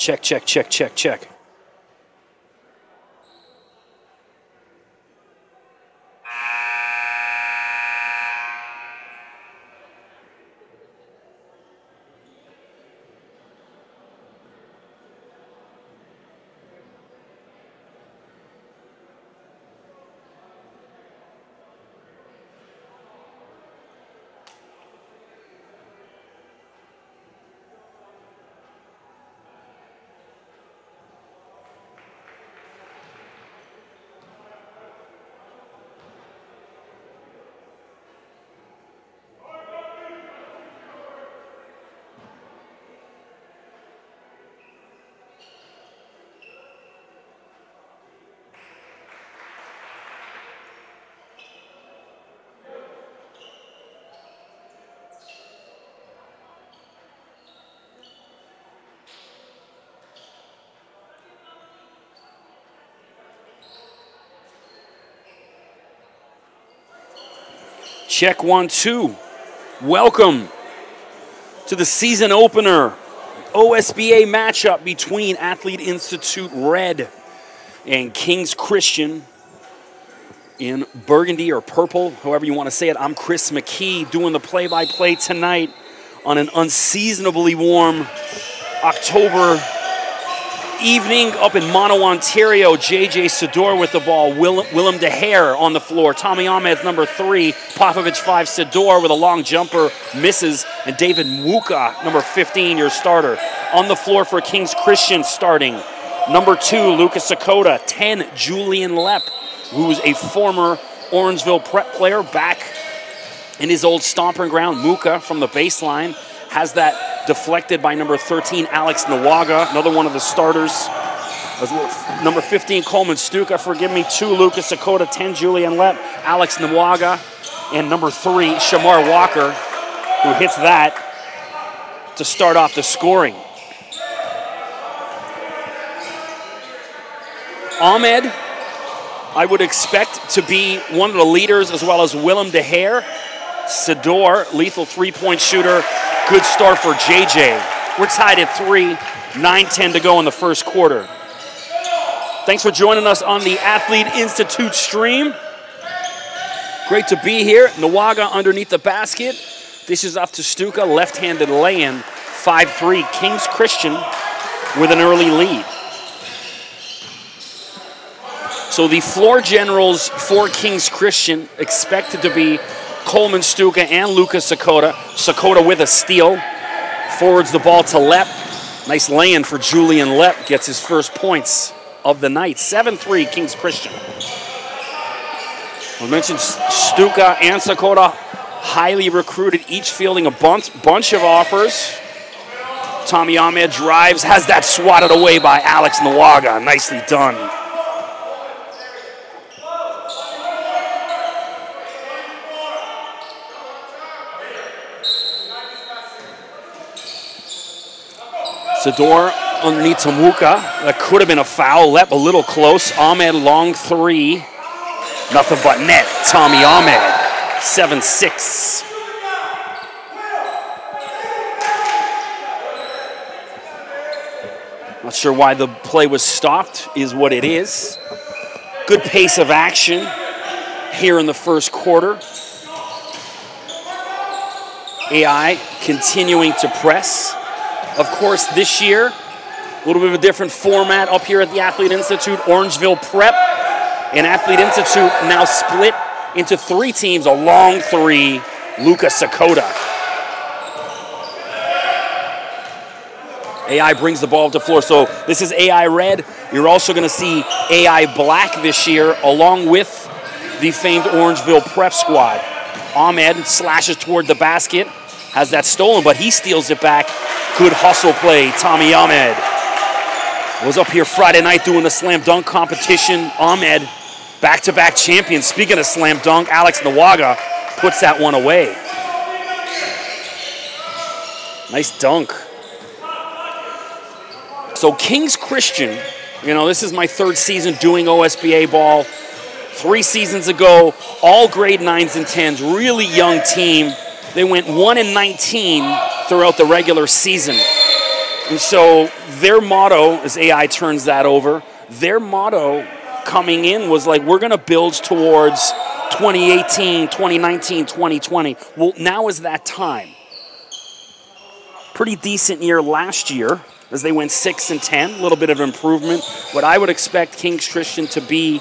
Check, check, check, check, check. Check 1, 2. Welcome to the season opener OSBA matchup between Athlete Institute Red and King's Christian in burgundy or purple, however you want to say it. I'm Chris McKee doing the play-by-play tonight on an unseasonably warm October evening up in Mono, Ontario. JJ Sador with the ball. Willem De Hare on the floor. Tommy Ahmed's number 3. Popovich 5. Sador with a long jumper. Misses. And David Mwuka, number 15, your starter. On the floor for King's Christian starting. Number 2, Lucas Sakota. 10, Julian Lepp, who's a former Orangeville prep player back in his old stomping ground. Mwuka from the baseline has that deflected by number 13, Alex Nawaga, another one of the starters. Number 15, Coleman Stuka, forgive me, 2, Lucas Sakota, 10, Julian Lepp, Alex Nawaga, and number 3, Shamar Walker, who hits that to start off the scoring. Ahmed, I would expect to be one of the leaders, as well as Willem De Hare. Sador, lethal three-point shooter. Good start for JJ. We're tied at 3, 9-10 to go in the first quarter. Thanks for joining us on the Athlete Institute stream. Great to be here. Nawaga underneath the basket. Dishes off to Stuka, left-handed lay-in. 5-3, King's Christian with an early lead. So the floor generals for King's Christian expected to be Coleman Stuka and Lucas Sakota. Sakota with a steal. Forwards the ball to Lepp. Nice lay-in for Julian Lepp. Gets his first points of the night. 7-3 King's Christian. We mentioned Stuka and Sakota, highly recruited, each fielding a bunch of offers. Tommy Ahmed drives, has that swatted away by Alex Nawaga. Nicely done. Sador underneath Tamuka. That could have been a foul. Lepp a little close. Ahmed long 3. Nothing but net. Tommy Ahmed. 7-6. Not sure why the play was stopped, is what it is. Good pace of action here in the first quarter. AI continuing to press. Of course, this year, a little bit of a different format up here at the Athlete Institute. Orangeville Prep and Athlete Institute now split into 3 teams. A long 3, Lucas Sakota. AI brings the ball to the floor. So this is AI Red. You're also going to see AI Black this year, along with the famed Orangeville Prep squad. Ahmed slashes toward the basket. Has that stolen, but he steals it back. Good hustle play, Tommy Ahmed. Was up here Friday night doing the slam dunk competition. Ahmed, back-to-back champion. Speaking of slam dunk, Alex Nawaga puts that one away. Nice dunk. So King's Christian, you know, this is my 3rd season doing OSBA ball. 3 seasons ago, all grade 9s and 10s, really young team. They went 1-19 throughout the regular season. And so their motto, as AI turns that over, their motto coming in was like, we're going to build towards 2018, 2019, 2020. Well, now is that time. Pretty decent year last year as they went 6-10, a little bit of improvement. But I would expect Kings Christian to be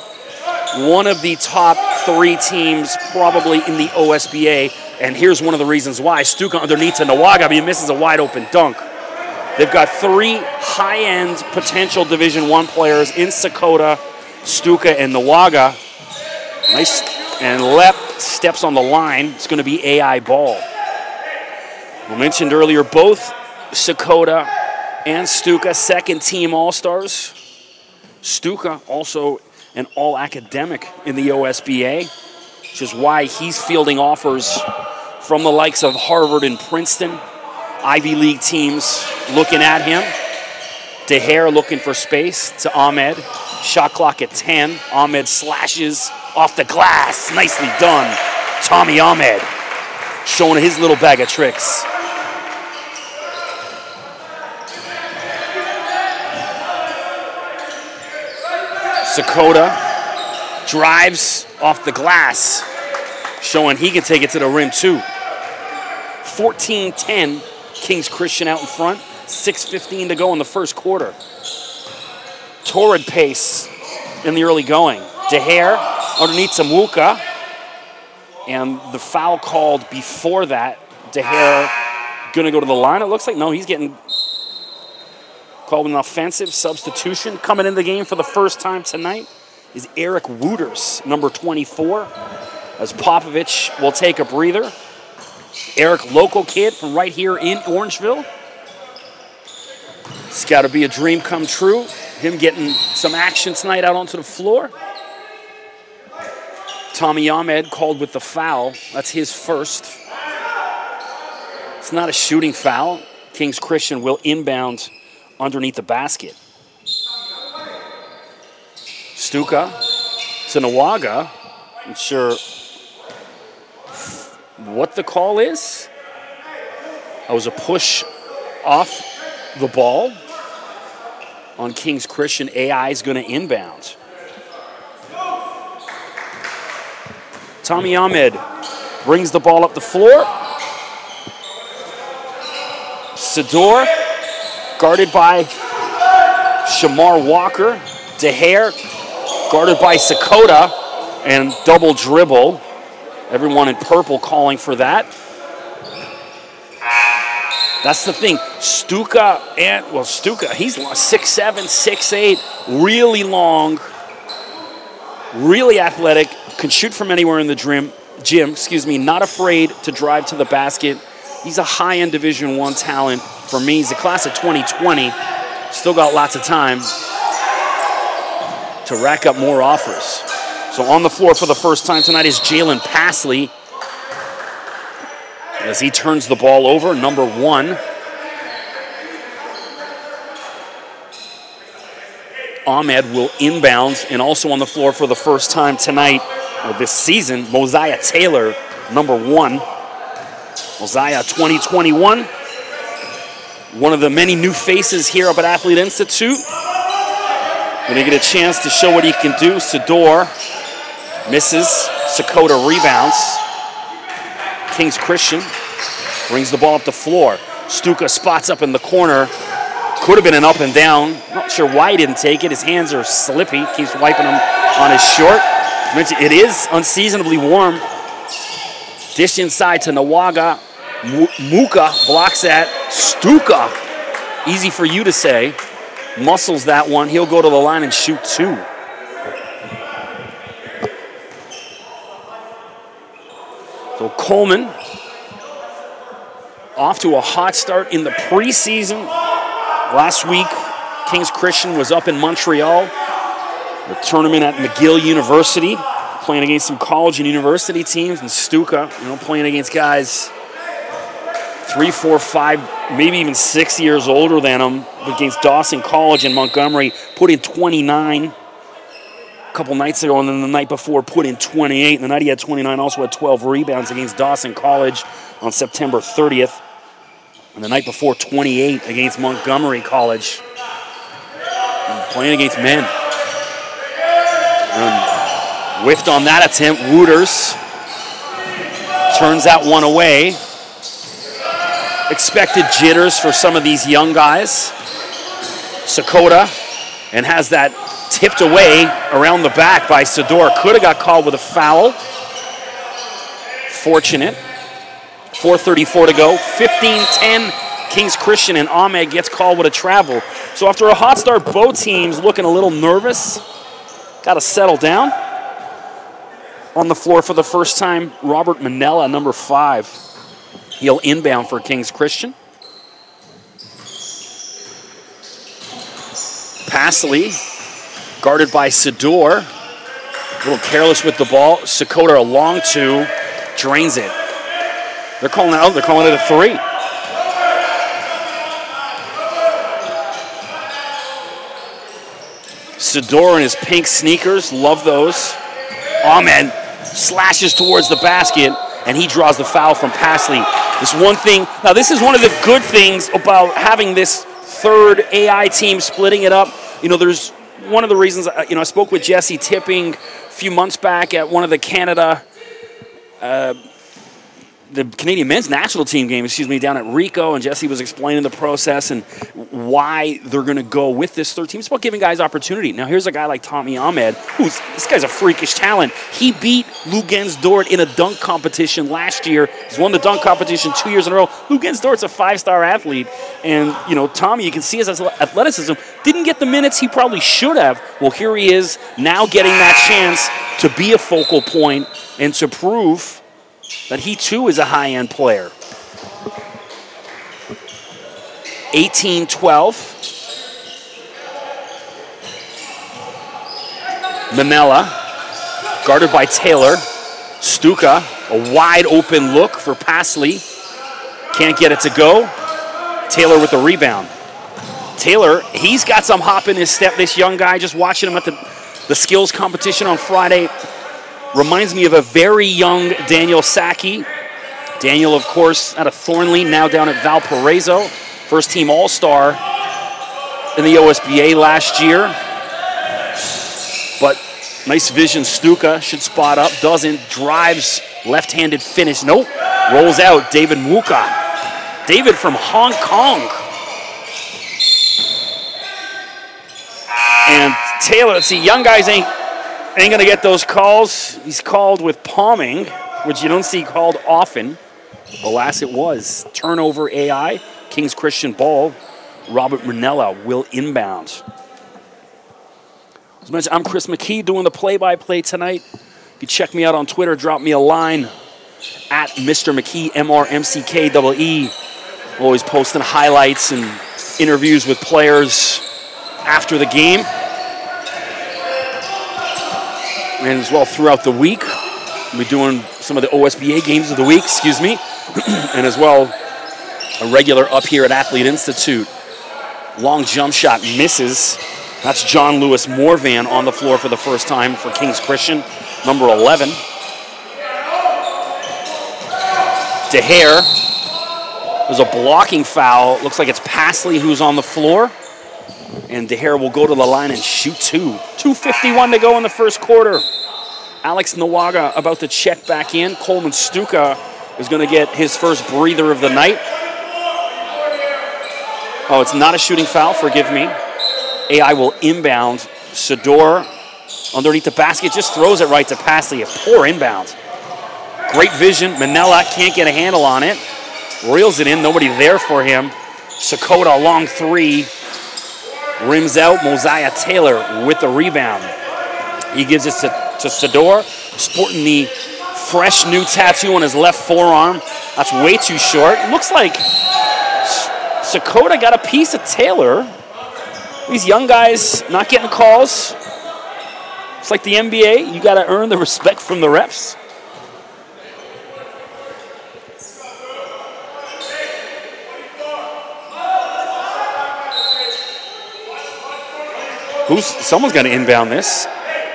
one of the top 3 teams probably in the OSBA. And here's one of the reasons why. Stuka underneath to Nawaga, but he misses a wide open dunk. They've got 3 high-end potential Division I players in Sakota, Stuka, and Nawaga. Nice. And Lep steps on the line. It's going to be AI ball. We mentioned earlier both Sakota and Stuka, second-team All-Stars. Stuka also an all-academic in the OSBA, which is why he's fielding offers from the likes of Harvard and Princeton. Ivy League teams looking at him. DeHare looking for space to Ahmed. Shot clock at 10. Ahmed slashes off the glass. Nicely done. Tommy Ahmed showing his little bag of tricks. Sakota drives off the glass, showing he can take it to the rim too. 14-10, Kings Christian out in front. 6:15 to go in the first quarter. Torrid pace in the early going. DeHare underneath Samuka. And the foul called before that. DeHare going to go to the line, it looks like. No, he's getting called an offensive substitution. Coming in the game for the first time tonight is Eric Wooters, number 24, as Popovich will take a breather. Eric, local kid from right here in Orangeville. It's got to be a dream come true. Him getting some action tonight out onto the floor. Tommy Ahmed called with the foul. That's his first. It's not a shooting foul. Kings Christian will inbound underneath the basket. Stuka to Nawaga. I'm sure what the call is. That was a push off the ball on Kings Christian. AI is going to inbound. Tommy Ahmed brings the ball up the floor. Sador guarded by Shamar Walker. DeHare guarded by Sakota, and double dribble. Everyone in purple calling for that. That's the thing. Stuka, he's 6'7", 6'8", really long, really athletic, can shoot from anywhere in the gym, not afraid to drive to the basket. He's a high-end Division I talent for me. He's a class of 2020. Still got lots of time to rack up more offers. So on the floor for the first time tonight is Jalen Pasley as he turns the ball over, number 1. Ahmed will inbound, and also on the floor for the first time tonight, or this season, Mosiah Taylor, number 1. Mosiah 2021, one of the many new faces here up at Athlete Institute. Gonna get a chance to show what he can do. Sador misses. Sakota rebounds. Kings Christian brings the ball up the floor. Stuka spots up in the corner. Could have been an up and down. Not sure why he didn't take it. His hands are slippy. Keeps wiping them on his short. It is unseasonably warm. Dish inside to Nawaga. Muka blocks that. Stuka, easy for you to say, muscles that one. He'll go to the line and shoot 2. So Coleman off to a hot start in the preseason. Last week, Kings Christian was up in Montreal, the tournament at McGill University, playing against some college and university teams, and Stuka, playing against guys 3, 4, 5, maybe even 6 years older than him, against Dawson College in Montgomery, put in 29 a couple nights ago, and then the night before put in 28. And the night he had 29, also had 12 rebounds against Dawson College on September 30th. And the night before, 28 against Montgomery College. Playing against men. And whiffed on that attempt. Wooters turns that one away. Expected jitters for some of these young guys. Sakota, and has that tipped away around the back by Sador. Could have got called with a foul. Fortunate. 4:34 to go. 15-10 Kings Christian, and Ahmed gets called with a travel. So after a hot start, both teams looking a little nervous. Got to settle down. On the floor for the first time, Robert Manella, number 5. He'll inbound for Kings Christian. Passley, guarded by Sador. A little careless with the ball. Sakota, a long 2, drains it. They're calling it out. They're calling it a 3. Sador in his pink sneakers, love those. Ahmed slashes towards the basket, and he draws the foul from Passley. This one thing, now this is one of the good things about having this third AI team, splitting it up. You know, there's one of the reasons, you know, I spoke with Jesse Tipping a few months back at one of the the Canadian men's national team game, down at Rico, and Jesse was explaining the process and why they're going to go with this third team. It's about giving guys opportunity. Now, here's a guy like Tommy Ahmed, this guy's a freakish talent. He beat Lugens Dort in a dunk competition last year. He's won the dunk competition 2 years in a row. Lugens Dort's a 5-star athlete, and, you know, Tommy, you can see his athleticism, didn't get the minutes he probably should have. Well, here he is now getting that chance to be a focal point and to prove that he too is a high-end player. 18-12. Manella, guarded by Taylor. Stuka, a wide open look for Passley. Can't get it to go. Taylor with the rebound. Taylor, he's got some hop in his step, this young guy. Just watching him at the skills competition on Friday. Reminds me of a very young Daniel Sacchi. Daniel, of course, out of Thornley, now down at Valparaiso. First team All-Star in the OSBA last year. But nice vision, Stuka should spot up, doesn't, drives, left-handed finish, nope. Rolls out, David Muka. David from Hong Kong. And Taylor, let's see, young guys ain't going to get those calls. He's called with palming, which you don't see called often. Alas, it was. Turnover AI, Kings Christian ball. Robert Manella will inbound. As mentioned, I'm Chris McKee doing the play-by-play tonight. You can check me out on Twitter. Drop me a line at Mr. McKee, MRMCKEE. Always posting highlights and interviews with players after the game. And as well throughout the week. We'll be doing some of the OSBA games of the week, and as well a regular up here at Athlete Institute. Long jump shot misses. That's John Lewis Morvan on the floor for the first time for Kings Christian, number 11. DeHare, there's a blocking foul. Looks like it's Passley who's on the floor. And DeHare will go to the line and shoot 2. 2:51 to go in the first quarter. Alex Nawaga about to check back in. Coleman Stuka is going to get his first breather of the night. Oh, it's not a shooting foul, forgive me. AI will inbound. Sador underneath the basket, just throws it right to Passley. A poor inbound. Great vision. Manella can't get a handle on it. Reels it in, nobody there for him. Sakota, long 3. Rims out, Mosiah Taylor with the rebound. He gives it to Sador, sporting the fresh new tattoo on his left forearm. That's way too short. Looks like Sakota got a piece of Taylor. These young guys not getting calls. It's like the NBA. You got to earn the respect from the refs. Someone's going to inbound this.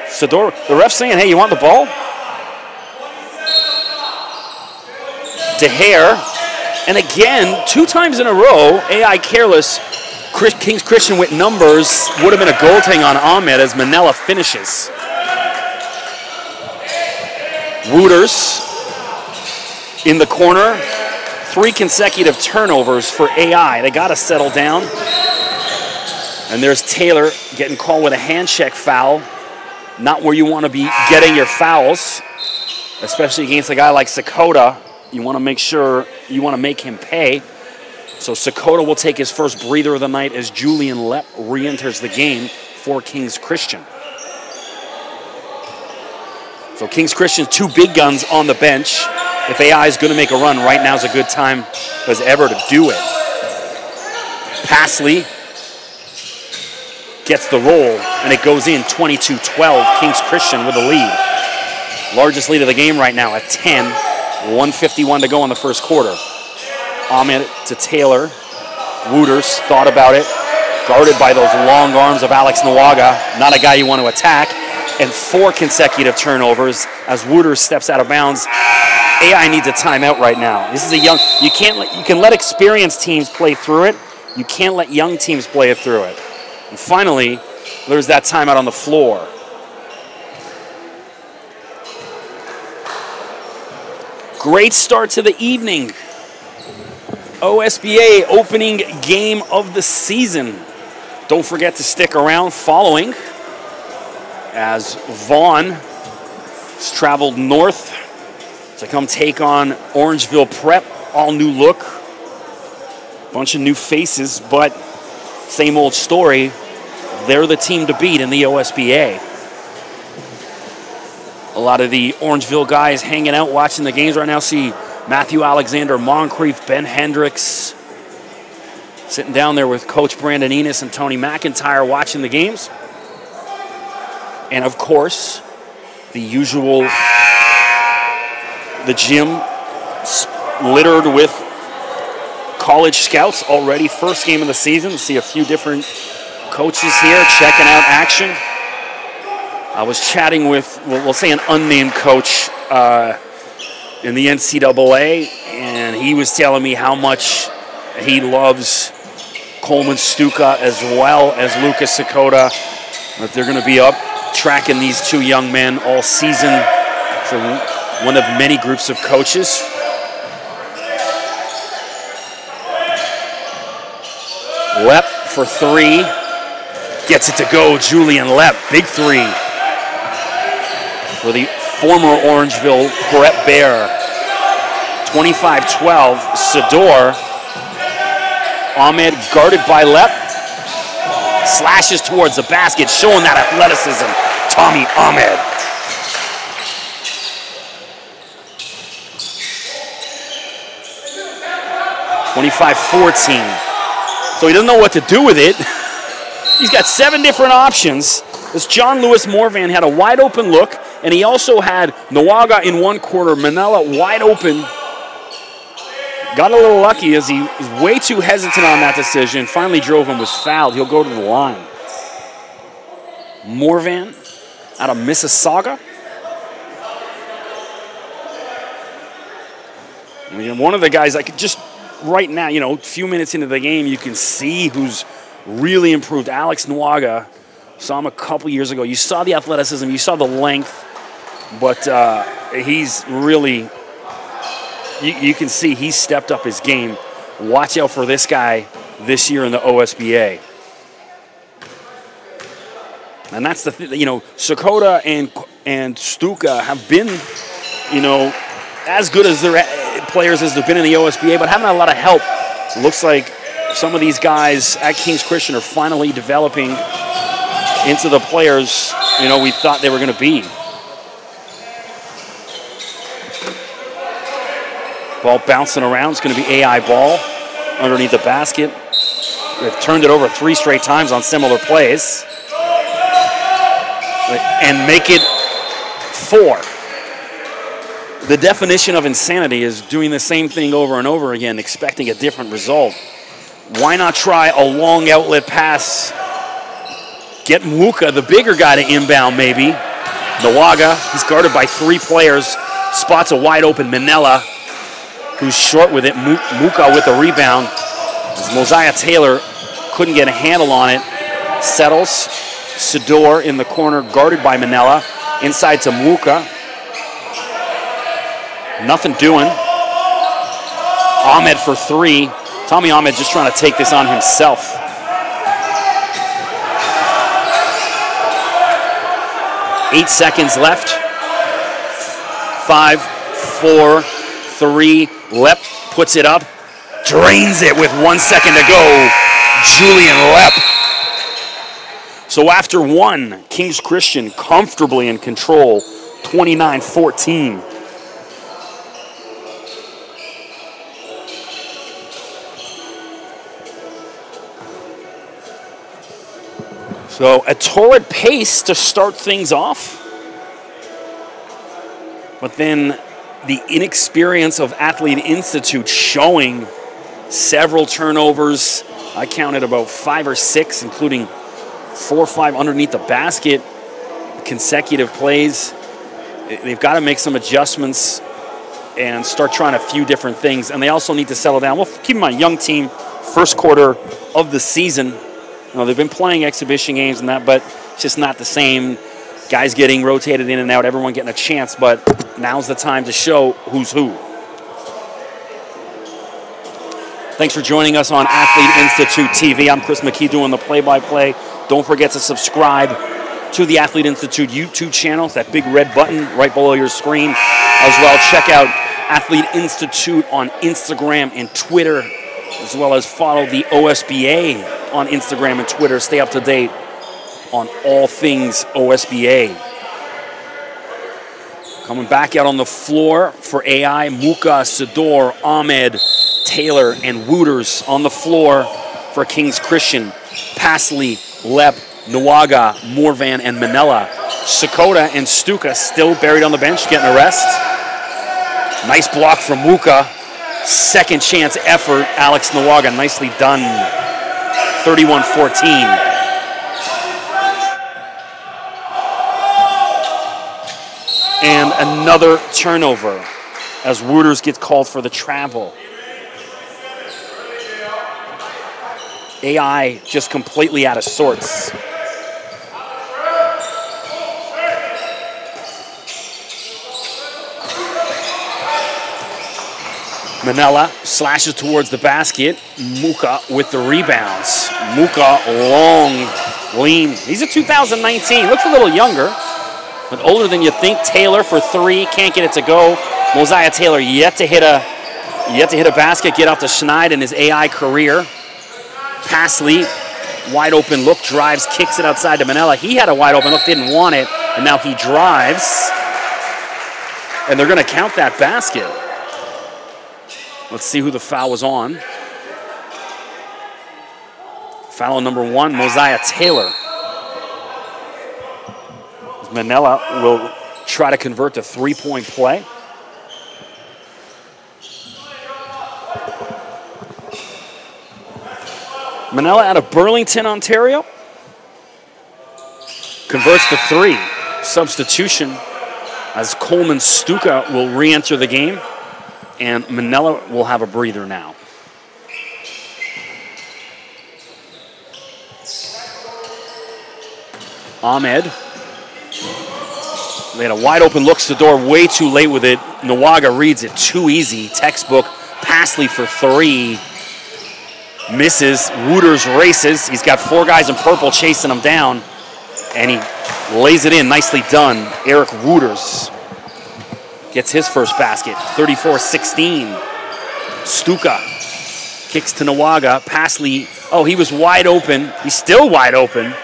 Sador, the ref's saying, hey, you want the ball? DeHare And again, 2 times in a row, AI careless. Kings Christian with numbers. Would have been a goaltending on Ahmed as Manella finishes. Wooters in the corner. 3 consecutive turnovers for AI. They got to settle down. And there's Taylor getting called with a hand check foul. Not where you want to be getting your fouls, especially against a guy like Sakota. You want to make sure you want to make him pay. So Sakota will take his first breather of the night as Julian Lepp re-enters the game for Kings Christian. So Kings Christian, 2 big guns on the bench. If AI is going to make a run, right now is a good time as ever to do it. Pasley gets the roll, and it goes in 22-12. Kings Christian with the lead. Largest lead of the game right now at 10. 1:51 to go in the first quarter. Ahmed to Taylor. Wooters thought about it. Guarded by those long arms of Alex Nawaga. Not a guy you want to attack. And 4 consecutive turnovers as Wooters steps out of bounds. AI needs a timeout right now. This is a young, you can let experienced teams play through it. You can't let young teams play it through it. And finally, there's that timeout on the floor. Great start to the evening. OSBA opening game of the season. Don't forget to stick around following as Vaughn has traveled north to come take on Orangeville Prep. All new look, bunch of new faces, but same old story. They're the team to beat in the OSBA. A lot of the Orangeville guys hanging out watching the games right now. See Matthew Alexander, Moncrief, Ben Hendricks sitting down there with Coach Brandon Enos and Tony McIntyre watching the games. And of course, the usual, the gym littered with college scouts already. First game of the season. See a few different coaches here checking out action. I was chatting with, we'll say an unnamed coach in the NCAA, and he was telling me how much he loves Coleman Stuka as well as Lucas Sakota. That they're going to be up tracking these 2 young men all season for one of many groups of coaches. Lepp for 3. Gets it to go. Julian Lepp, big 3 for the former Orangeville Prep Bear. 25-12. Sador. Ahmed guarded by Lepp. Slashes towards the basket, showing that athleticism. Tommy Ahmed. (25-14). So he doesn't know what to do with it. He's got 7 different options. This John Lewis Morvan had a wide open look, and he also had Nawaga in one corner, Manella wide open. Got a little lucky as he was way too hesitant on that decision. Finally drove him, was fouled. He'll go to the line. Morvan out of Mississauga. I mean, one of the guys I could just right now, you know, a few minutes into the game, you can see who's really improved. Alex Nawaga, saw him a couple years ago. You saw the athleticism, you saw the length, but he's really, you can see he's stepped up his game. Watch out for this guy this year in the OSBA. And that's the thing, you know, Sakota and Stuka have been, you know, as good as their players as they've been in the OSBA, but haven't had a lot of help. It looks like some of these guys at Kings Christian are finally developing into the players, you know, we thought they were going to be. Ball bouncing around. It's going to be AI ball underneath the basket. They've turned it over 3 straight times on similar plays. And make it 4. The definition of insanity is doing the same thing over and over again, expecting a different result. Why not try a long outlet pass? Get Mwuka, the bigger guy, to inbound maybe. Nawaga, he's guarded by 3 players. Spots a wide open Manella. who's short with it. Muka with the rebound. As Mosiah Taylor couldn't get a handle on it. Settles. Sador in the corner, guarded by Manella. Inside to Muka. Nothing doing. Ahmed for three. Tommy Ahmed just trying to take this on himself. Eight seconds left. 5, 4, 3. Lepp puts it up. Drains it with 1 second to go. Julian Lepp. So after one, Kings Christian comfortably in control, 29-14. So a torrid pace to start things off. But then the inexperience of Athlete Institute showing several turnovers. I counted about 5 or 6, including 4 or 5 underneath the basket, consecutive plays. They've got to make some adjustments and start trying a few different things. And they also need to settle down. Well, keep in mind, young team, first quarter of the season. You know, they've been playing exhibition games and that, but it's just not the same. Guys getting rotated in and out, everyone getting a chance, but now's the time to show who's who. Thanks for joining us on Athlete Institute TV. I'm Chris McKee doing the play-by-play. Don't forget to subscribe to the Athlete Institute YouTube channel. It's that big red button right below your screen. As well, check out Athlete Institute on Instagram and Twitter, as well as follow the OSBA on Instagram and Twitter. Stay up to date on all things OSBA. Coming back out on the floor for AI, Muka, Sador, Ahmed, Taylor, and Wooters on the floor for Kings Christian. Pasley, Lepp, Nawaga, Morvan, and Manella. Sakota and Stuka still buried on the bench, getting a rest. Nice block from Muka. Second chance effort, Alex Nawaga, nicely done. 31-14. And another turnover as Wooters gets called for the travel. AI just completely out of sorts. Manella slashes towards the basket. Muka with the rebounds. Muka, long, lean. He's a 2019. Looks a little younger, but older than you think. Taylor for three, can't get it to go. Mosiah Taylor yet to hit a basket, get off the schneid in his AI career. Pasley, wide open look, drives, kicks it outside to Manella. He had a wide open look, didn't want it, and now he drives. And they're going to count that basket. Let's see who the foul was on. Foul on number 1, Mosiah Taylor. Manella will try to convert to three-point play. Manella out of Burlington, Ontario. Converts to 3. Substitution as Coleman Stuka will re-enter the game. And Manella will have a breather now. Ahmed. They had a wide open look, Sador way too late with it. Nawaga reads it too easy. Textbook. Pasley for 3. Misses. Wooters races. He's got 4 guys in purple chasing him down. And he lays it in. Nicely done. Eric Wooters gets his first basket. 34-16. Stuka kicks to Nawaga. Pasley. Oh, he was wide open. He's still wide open.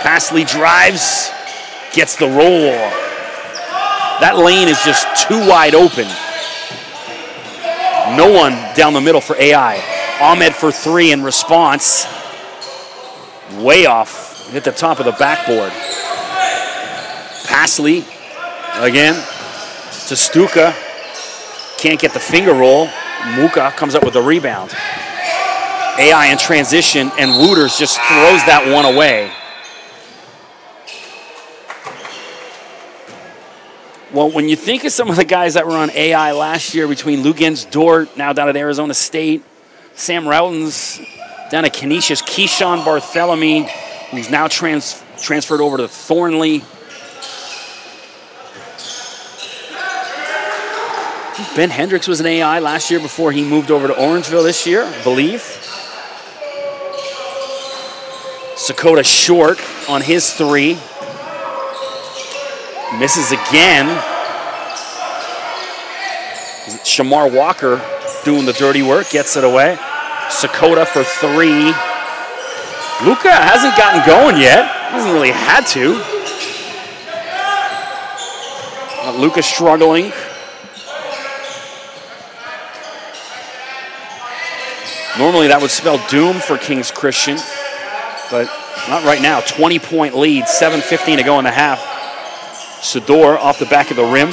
Pasley drives, gets the roll. That lane is just too wide open. No one down the middle for AI. Ahmed for 3 in response. Way off, hit the top of the backboard. Pasley, again, to Stuka. Can't get the finger roll. Muka comes up with a rebound. AI in transition, and Wooters just throws that one away. Well, when you think of some of the guys that were on AI last year, between Lugens Dort, now down at Arizona State, Sam Routens down at Canisius, Keyshawn Barthélemy, who's now transferred over to Thornley. Ben Hendricks was an AI last year before he moved over to Orangeville this year, I believe. Sakota short on his three. Misses again. Shamar Walker doing the dirty work, gets it away. Sakota for three. Luka hasn't gotten going yet. Hasn't really had to. Luka struggling. Normally that would spell doom for Kings Christian, but not right now. 20-point lead, 7:15 to go in the half. Sador off the back of the rim.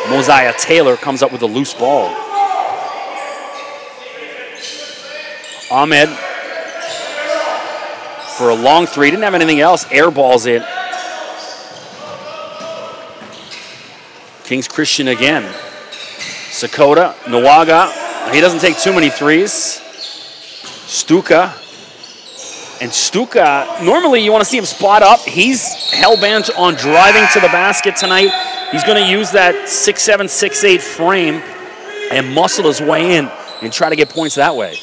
Mosiah Taylor comes up with a loose ball. Ahmed for a long three. Didn't have anything else. Airballs it. Kings Christian again. Sakota, Nawaga. He doesn't take too many threes. Stuka. And Stuka, normally you want to see him spot up. He's hell-bent on driving to the basket tonight. He's going to use that 6'7", 6'8" frame and muscle his way in and try to get points that way.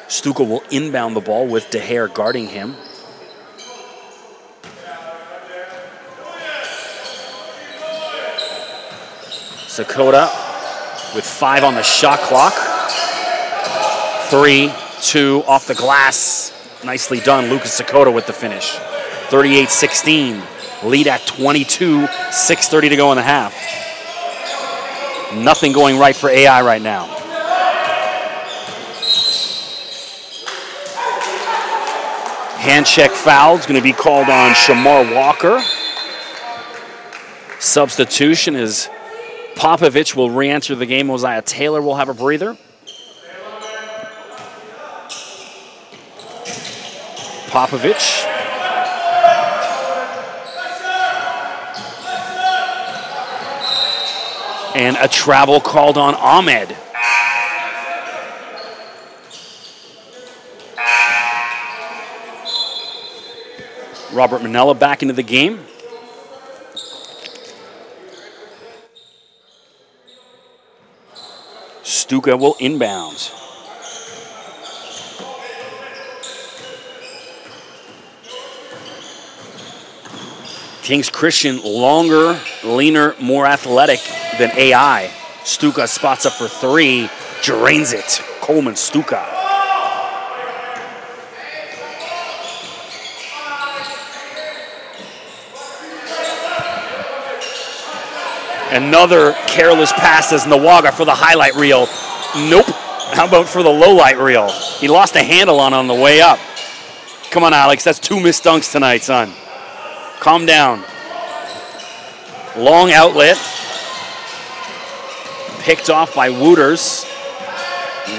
Stuka will inbound the ball with DeHare guarding him. Sakota with 5 on the shot clock. 3, 2 off the glass. Nicely done, Lucas Sakota with the finish. 38-16, lead at 22, 6:30 to go in the half. Nothing going right for AI right now. Hand check foul is going to be called on Shamar Walker. Substitution is Popovich will re-enter the game. Mosiah Taylor will have a breather. Popovich. And a travel called on Ahmed. Robert Manella back into the game. Stuka will inbound. Kings Christian, longer, leaner, more athletic than AI. Stuka spots up for 3, drains it. Coleman Stuka. Another careless pass as Nawaga for the highlight reel. Nope. How about for the low light reel? He lost a handle on the way up. Come on, Alex. That's 2 missed dunks tonight, son. Calm down. Long outlet. Picked off by Wooters.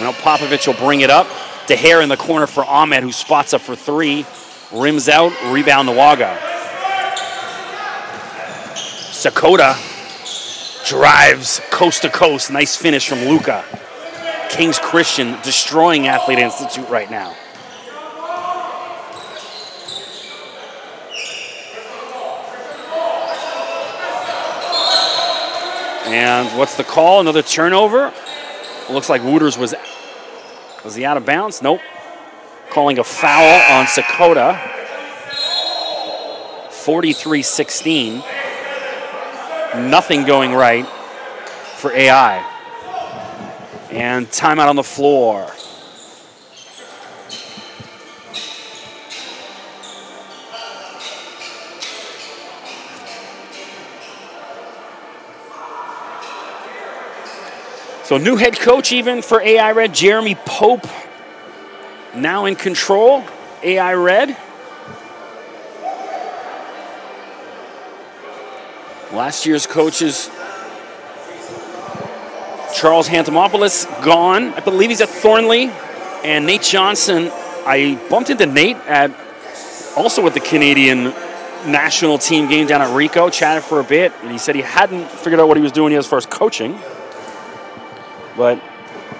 Now Popovich will bring it up. DeHare in the corner for Ahmed, who spots up for 3. Rims out. Rebound Nawaga. Sakota drives coast to coast. Nice finish from Luka. Kings Christian destroying Athlete Institute right now. And what's the call? Another turnover. Looks like Wooters was he out of bounds? Nope. Calling a foul on Sakota. 43-16. Nothing going right for AI. And timeout on the floor. So new head coach even for AI Red, Jeremy Pope, now in control, AI Red. Last year's coaches, Charles Hantamopoulos, gone. I believe he's at Thornley. And Nate Johnson, I bumped into Nate also at the Canadian national team game down at Rico, chatted for a bit, and he said he hadn't figured out what he was doing yet as far as coaching. But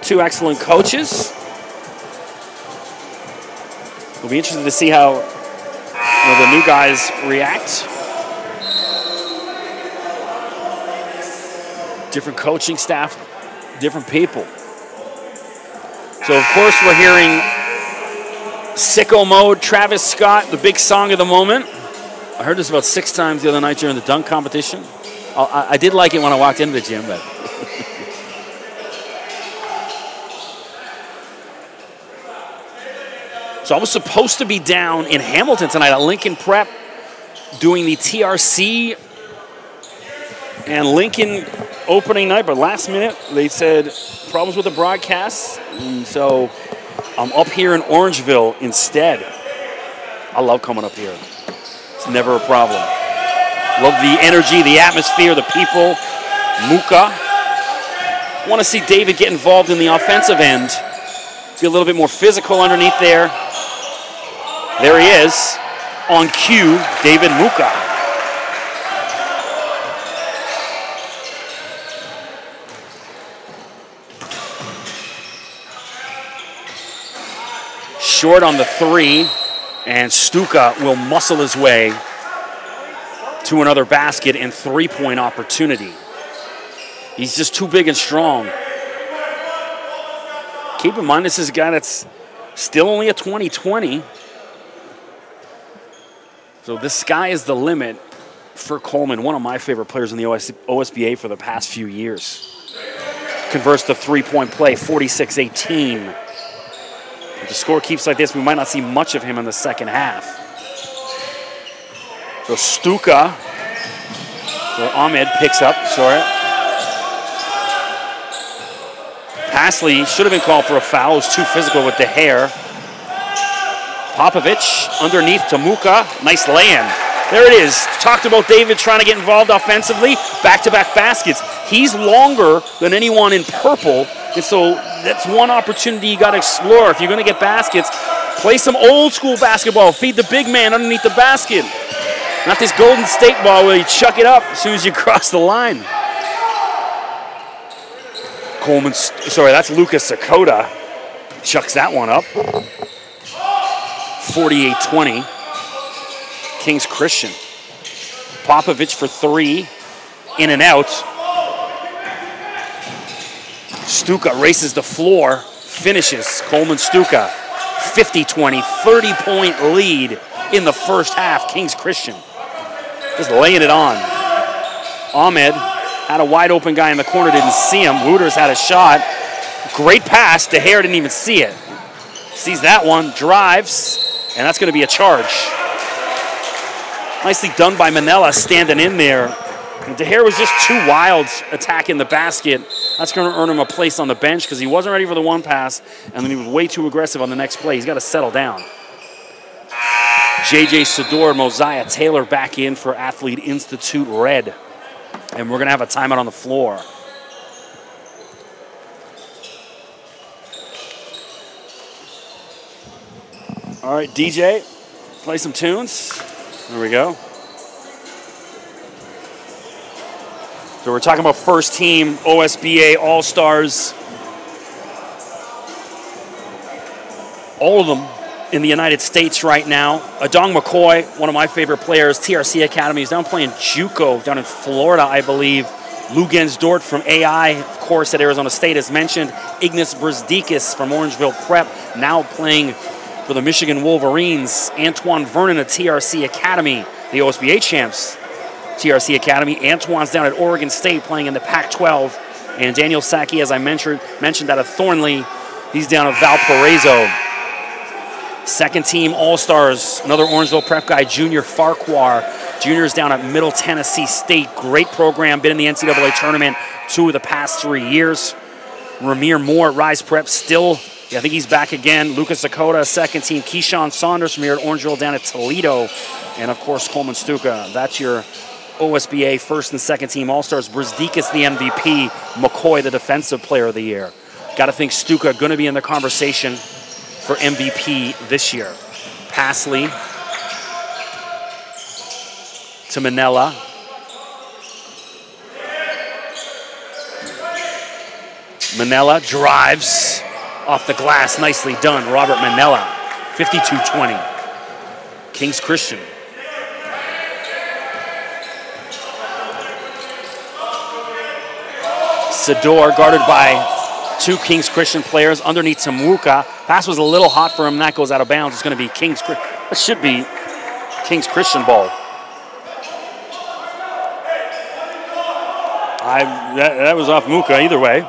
two excellent coaches. We'll be interested to see how the new guys react. Different coaching staff, different people. So, of course, we're hearing Sicko Mode, Travis Scott, the big song of the moment. I heard this about 6 times the other night during the dunk competition. I did like it when I walked into the gym, but... So I was supposed to be down in Hamilton tonight at Lincoln Prep doing the TRC and Lincoln opening night, but last minute they said problems with the broadcast, and so I'm up here in Orangeville instead. I love coming up here. It's never a problem. Love the energy, the atmosphere, the people. Muka. Want to see David get involved in the offensive end. Be a little bit more physical underneath there. There he is. On cue, David Muka. Short on the 3, and Stuka will muscle his way to another basket and 3-point opportunity. He's just too big and strong. Keep in mind, this is a guy that's still only a 2020. So the sky is the limit for Coleman, one of my favorite players in the OSBA for the past few years. Converts the 3-point play, 46-18. If the score keeps like this, we might not see much of him in the second half. So Stuka, or Ahmed picks up, sorry. Pasley should have been called for a foul. It was too physical with the hair. Popovich underneath to Muka. Nice lay-in. There it is. Talked about David trying to get involved offensively. Back-to-back baskets. He's longer than anyone in purple. And so that's one opportunity you got to explore. If you're going to get baskets, play some old-school basketball. Feed the big man underneath the basket. Not this Golden State ball where you chuck it up as soon as you cross the line. That's Lucas Sakota. Chucks that one up. 48-20. Kings Christian. Popovich for 3. In and out. Stuka races the floor. Finishes. Coleman Stuka. 50-20. 30-point lead in the first half. Kings Christian. Just laying it on. Ahmed had a wide open guy in the corner. Didn't see him. Wooters had a shot. Great pass. DeHare didn't even see it. Sees that one. Drives. And that's going to be a charge. Nicely done by Manella standing in there. And DeHare was just too wild attacking the basket. That's going to earn him a place on the bench because he wasn't ready for the one pass, and then he was way too aggressive on the next play. He's got to settle down. J.J. Sador, Mosiah Taylor back in for Athlete Institute Red. And we're going to have a timeout on the floor. All right, DJ, play some tunes. There we go. So we're talking about first team OSBA All-Stars. All of them in the United States right now. Adong McCoy, one of my favorite players, TRC Academy. He's down playing JUCO down in Florida, I believe. Lugens Dort from AI, of course, at Arizona State, as mentioned. Ignas Brzdikis from Orangeville Prep, now playing for the Michigan Wolverines. Antoine Vernon at TRC Academy, the OSBA champs. TRC Academy. Antoine's down at Oregon State playing in the Pac-12. And Daniel Saki, as I mentioned out of Thornley, he's down at Valparaiso. Second team All-Stars, another Orangeville Prep guy, Junior Farquhar. Junior's down at Middle Tennessee State. Great program, been in the NCAA tournament 2 of the past 3 years. Ramir Moore at Rise Prep still, I think he's back again. Lucas Sakota, second team. Keyshawn Saunders from here at Orangeville down at Toledo. And, of course, Coleman Stuka. That's your OSBA first and second team All-Stars. Brzdikis, the MVP. McCoy, the Defensive Player of the Year. Got to think Stuka going to be in the conversation for MVP this year. Pasley to Manella. Manella drives off the glass. Nicely done, Robert Manella. 52-20. Kings Christian. Sador guarded by 2 Kings Christian players underneath Samuka. Pass was a little hot for him. That goes out of bounds. It's going to be Kings Christian. That should be Kings Christian ball. That was off Muka either way.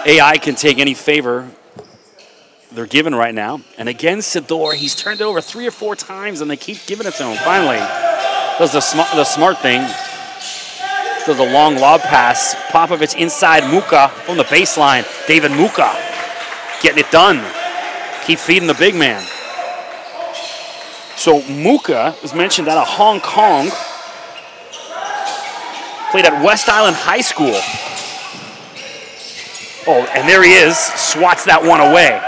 AI can take any favor they're given right now. And again, Sador, he's turned it over 3 or 4 times, and they keep giving it to him. Finally, does the smart thing. Does a long lob pass. Popovich inside Muka from the baseline. David Muka getting it done. Keep feeding the big man. So Muka was mentioned out of Hong Kong. Played at West Island High School. Oh, and there he is. Swats that one away.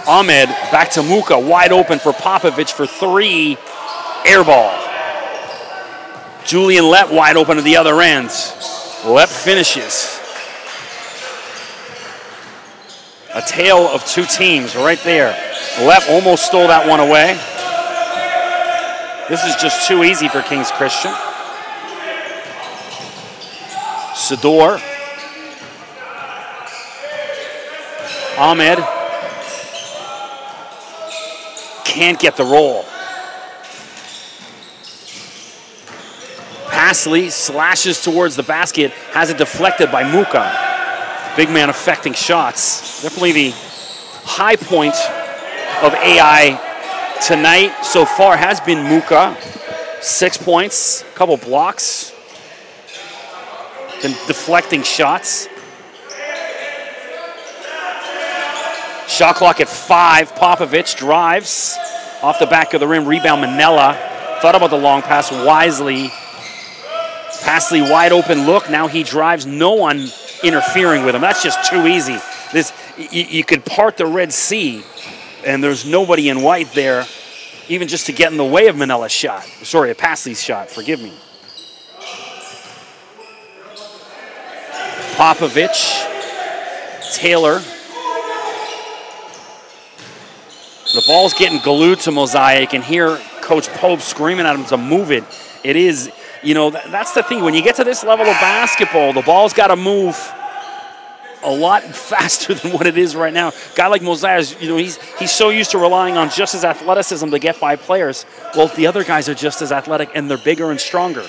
Ahmed back to Muka. Wide open for Popovich for 3. Air ball. Julian Lepp wide open to the other end. Lepp finishes. A tale of 2 teams right there. Lepp almost stole that one away. This is just too easy for Kings Christian. Sador. Ahmed. Can't get the roll. Pasley slashes towards the basket, has it deflected by Muka. Big man affecting shots. Definitely the high point of AI tonight so far has been Muka. 6 points, a couple blocks. Been deflecting shots. Shot clock at 5. Popovich drives off the back of the rim. Rebound Manella. Thought about the long pass wisely. Pasley wide open look. Now he drives. No one interfering with him. That's just too easy. You could part the Red Sea, and there's nobody in white there, even just to get in the way of Manella's shot. Sorry, a Pasley's shot. Forgive me. Popovich. Taylor. The ball's getting glued to Mosiah. You can hear Coach Pope screaming at him to move it. It is, you know, that's the thing. When you get to this level of basketball, the ball's got to move a lot faster than what it is right now. A guy like Mosiah, you know, he's so used to relying on just his athleticism to get by players. Well, the other guys are just as athletic, and they're bigger and stronger.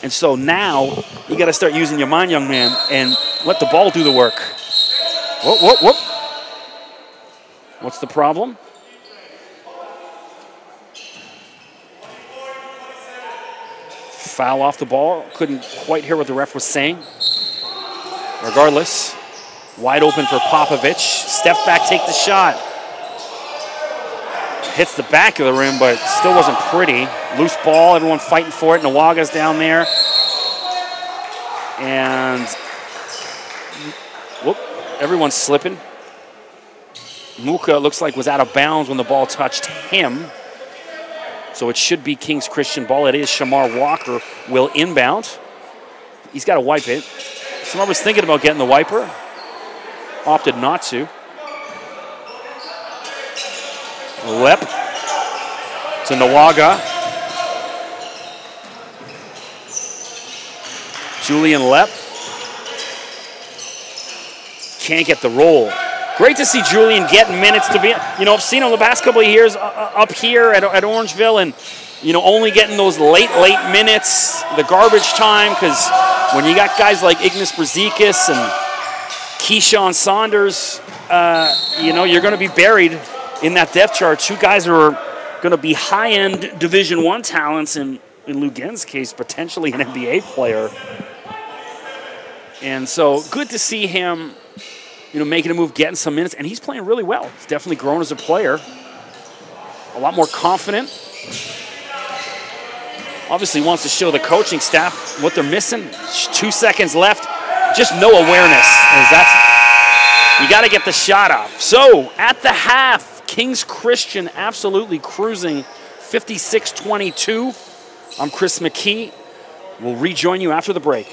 And so now you got to start using your mind, young man, and let the ball do the work. Whoop, whoop, whoop. What's the problem? Foul off the ball. Couldn't quite hear what the ref was saying. Regardless, wide open for Popovich. Step back, take the shot. Hits the back of the rim, but still wasn't pretty. Loose ball, everyone fighting for it. Nawaga's down there. And whoop, everyone's slipping. Muka looks like was out of bounds when the ball touched him. So it should be Kings Christian ball. It is. Shamar Walker will inbound. He's got to wipe it. Shamar was thinking about getting the wiper. Opted not to. Lepp to Nawaga. Julian Lepp. Can't get the roll. Great to see Julian getting minutes to be, you know, I've seen him the past couple of years up here at Orangeville and, you know, only getting those late minutes, the garbage time, because when you got guys like Ignas Brzezikis and Keyshawn Saunders, you know, you're going to be buried in that depth chart. 2 guys who are going to be high-end Division I talents, and in Lugen's case, potentially an NBA player. And so good to see him, you know, making a move, getting some minutes, and he's playing really well. He's definitely grown as a player. A lot more confident. Obviously wants to show the coaching staff what they're missing. 2 seconds left. Just no awareness. You got to get the shot off. So, at the half, Kings Christian absolutely cruising. 56-22. I'm Chris McKee. We'll rejoin you after the break.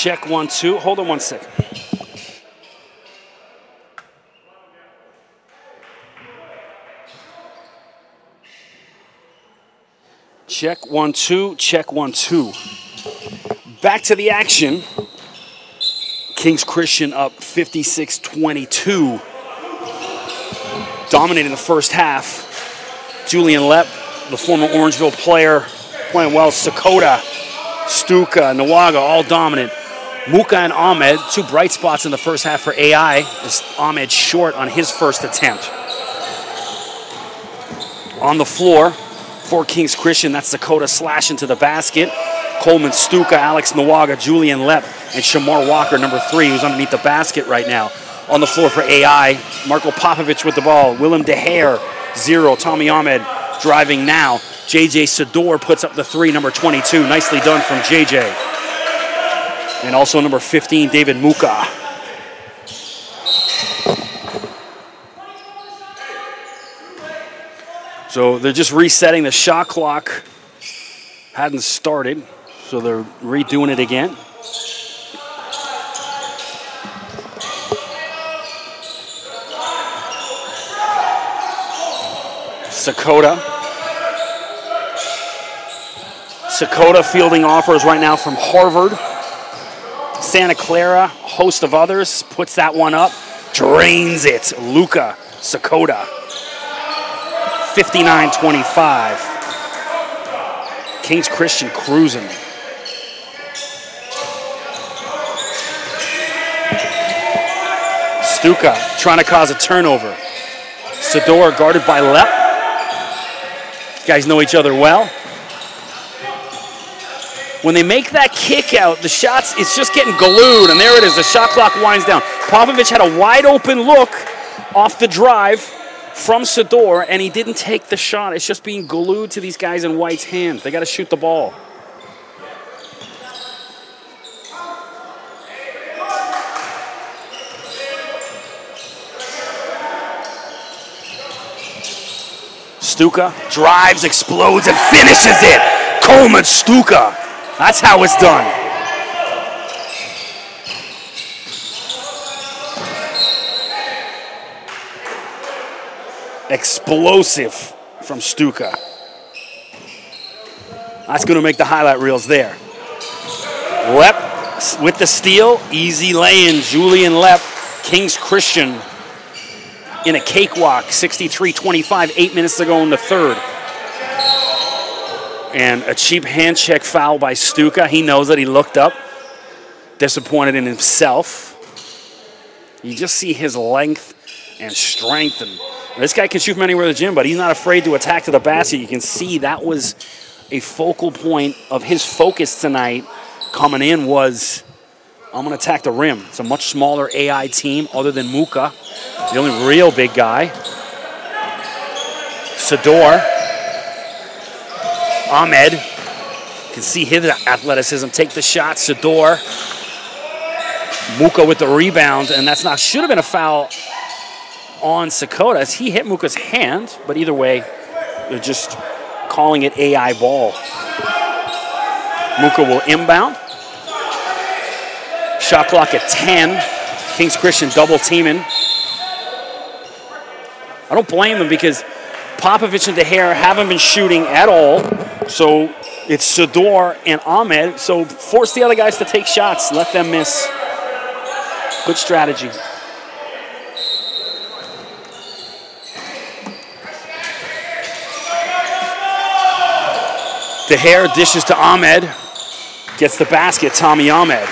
Check 1, 2. Hold on one second. Check 1, 2. Check 1, 2. Back to the action. Kings Christian up 56-22. Dominating the first half. Julian Lepp, the former Orangeville player, playing well. Sakota, Stuka, Nawaga, all dominant. Muka and Ahmed, two bright spots in the first half for AI, as Ahmed short on his first attempt. On the floor for Kings Christian, that's Sakota slashing to the basket. Coleman, Stuka, Alex Nawaga, Julian Lepp, and Shamar Walker, number 3, who's underneath the basket right now. On the floor for AI, Marko Popovich with the ball. Willem DeHare, 0. Tommy Ahmed driving now. JJ Sador puts up the 3, number 22. Nicely done from JJ. And also number 15, David Muka. So they're just resetting. The shot clock hadn't started, so they're redoing it again. Sakota fielding offers right now from Harvard. Santa Clara, host of others, puts that one up, drains it. Luka Sakota, 59-25. Kings Christian cruising. Stuka trying to cause a turnover. Sador guarded by Lep. These guys know each other well. When they make that kick out, the shots, it's just getting glued, and there it is. The shot clock winds down. Popovich had a wide open look off the drive from Sador, and he didn't take the shot. It's just being glued to these guys in White's hand. They got to shoot the ball. Stuka drives, explodes, and finishes it. Coleman Stuka. That's how it's done. Explosive from Stuka. That's going to make the highlight reels there. Lep with the steal. Easy lay-in. Julian Lep, Kings Christian in a cakewalk. 63-25, 8 minutes to go in the third. And a cheap hand check foul by Stuka. He knows that. He looked up, disappointed in himself. You just see his length and strength. And this guy can shoot from anywhere in the gym, but he's not afraid to attack to the basket. You can see that was a focal point of his focus tonight coming in was, I'm going to attack the rim. It's a much smaller AI team other than Muka, the only real big guy. Sador. Ahmed, you can see his athleticism, take the shot. Sador, Muka with the rebound, and that's not, should have been a foul on Sakota as he hit Muka's hand, but either way, they're just calling it AI ball. Muka will inbound. Shot clock at 10. Kings Christian double teaming. I don't blame them because Popovich and De Gea haven't been shooting at all. So it's Sador and Ahmed. So force the other guys to take shots. Let them miss. Good strategy. De Gea dishes to Ahmed. Gets the basket, Tommy Ahmed.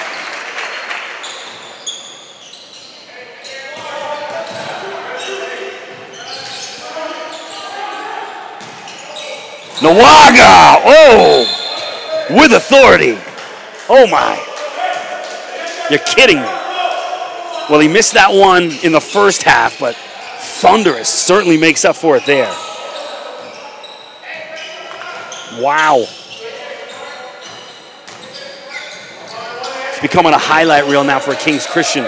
Nawaga! Oh! With authority. Oh my. You're kidding me. Well, he missed that one in the first half, but Thunderous certainly makes up for it there. Wow. It's becoming a highlight reel now for Kings Christian.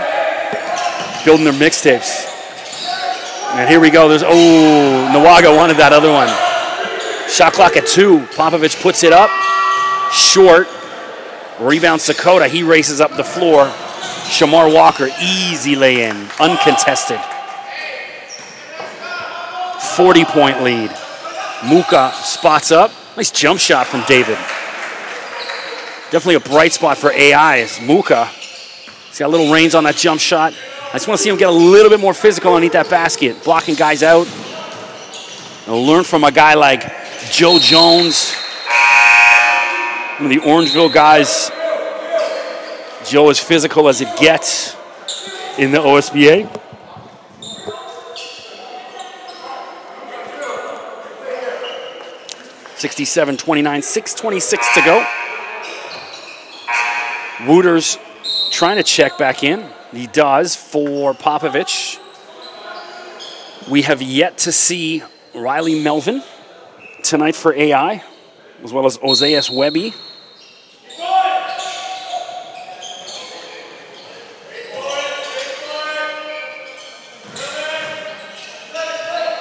Building their mixtapes. And here we go. There's, oh, Nawaga wanted that other one. Shot clock at 2. Popovich puts it up. Short. Rebound Sakota. He races up the floor. Shamar Walker, easy lay-in. Uncontested. 40-point lead. Muka spots up. Nice jump shot from David. Definitely a bright spot for AI as Muka. He's got a little range on that jump shot. I just want to see him get a little bit more physical underneath that basket. Blocking guys out. And learn from a guy like Joe Jones. One of the Orangeville guys. Joe is physical as it gets in the OSBA. (67-29), 6:26 to go. Wooters trying to check back in. He does for Popovich. We have yet to see Riley Melvin tonight for AI, as well as Ozeas Webby.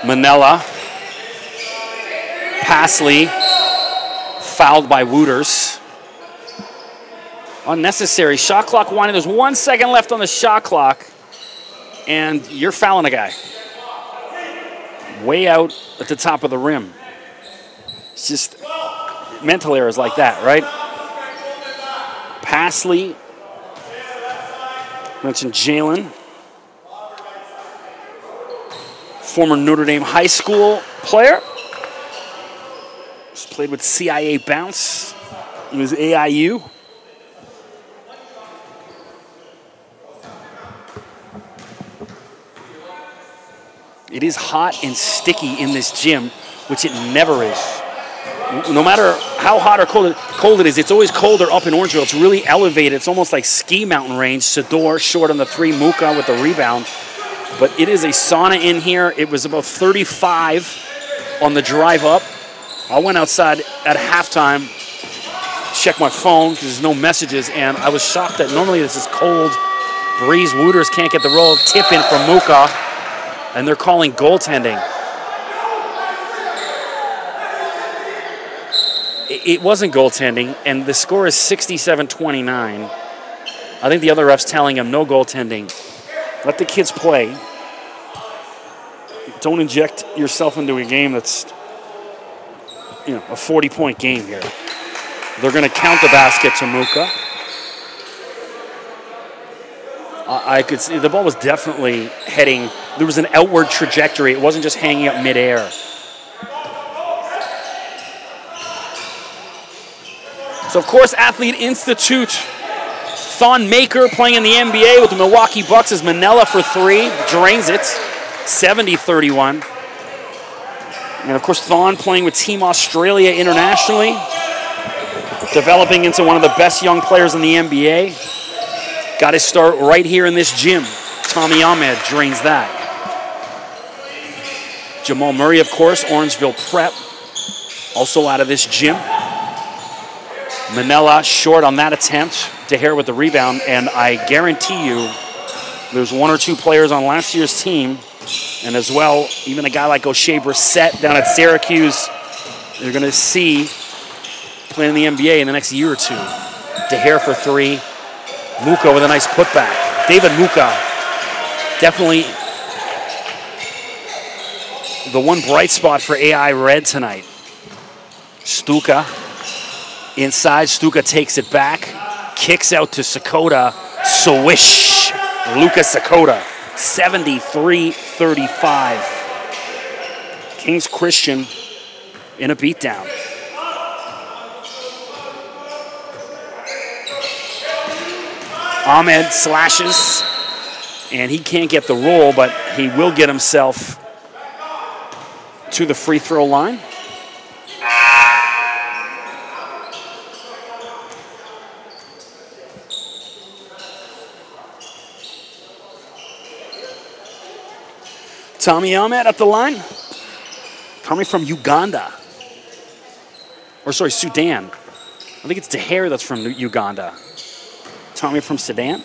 Manella Pasley fouled by Wooters. Unnecessary. Shot clock winding. There's 1 second left on the shot clock, and you're fouling a guy. Way out at the top of the rim. It's just mental errors like that, right? Pasley. Mentioned Jalen. Former Notre Dame high school player. Just played with CIA Bounce. He was AIU. It is hot and sticky in this gym, which it never is. No matter how hot or cold it is, it's always colder up in Orangeville. It's really elevated. It's almost like ski mountain range. Sador short on the 3, Muka with the rebound. But it is a sauna in here. It was about 35 on the drive up. I went outside at halftime, checked my phone because there's no messages, and I was shocked that normally this is cold breeze. Wooters can't get the roll. Tip in from Muka, and they're calling goaltending. It wasn't goaltending, and the score is 67-29. I think the other ref's telling him no goaltending. Let the kids play. Don't inject yourself into a game that's, a 40-point game here. They're going to count the basket to Muka. I could see the ball was definitely heading. There was an outward trajectory. It wasn't just hanging up midair. So, of course, Athlete Institute. Thon Maker playing in the NBA with the Milwaukee Bucks as Manella for 3. Drains it. 70-31. And, of course, Thon playing with Team Australia internationally. Developing into one of the best young players in the NBA. Got his start right here in this gym. Tommy Ahmed drains that. Jamal Murray, of course, Orangeville Prep. Also out of this gym. Manella short on that attempt. DeHare with the rebound, and I guarantee you there's 1 or 2 players on last year's team, and as well, even a guy like O'Shea Brissett down at Syracuse, you're going to see playing in the NBA in the next year or 2. DeHare for 3. Muka with a nice putback. David Muka, definitely the one bright spot for AI Red tonight. Stuka. Inside, Stuka takes it back, kicks out to Sakota. Swish, Lucas Sakota, 73-35. Kings Christian in a beatdown. Ahmed slashes, and he can't get the roll, but he will get himself to the free throw line. Tommy Ahmed at the line. Tommy from Uganda. Or sorry, Sudan. I think it's DeHare that's from Uganda. Tommy from Sudan.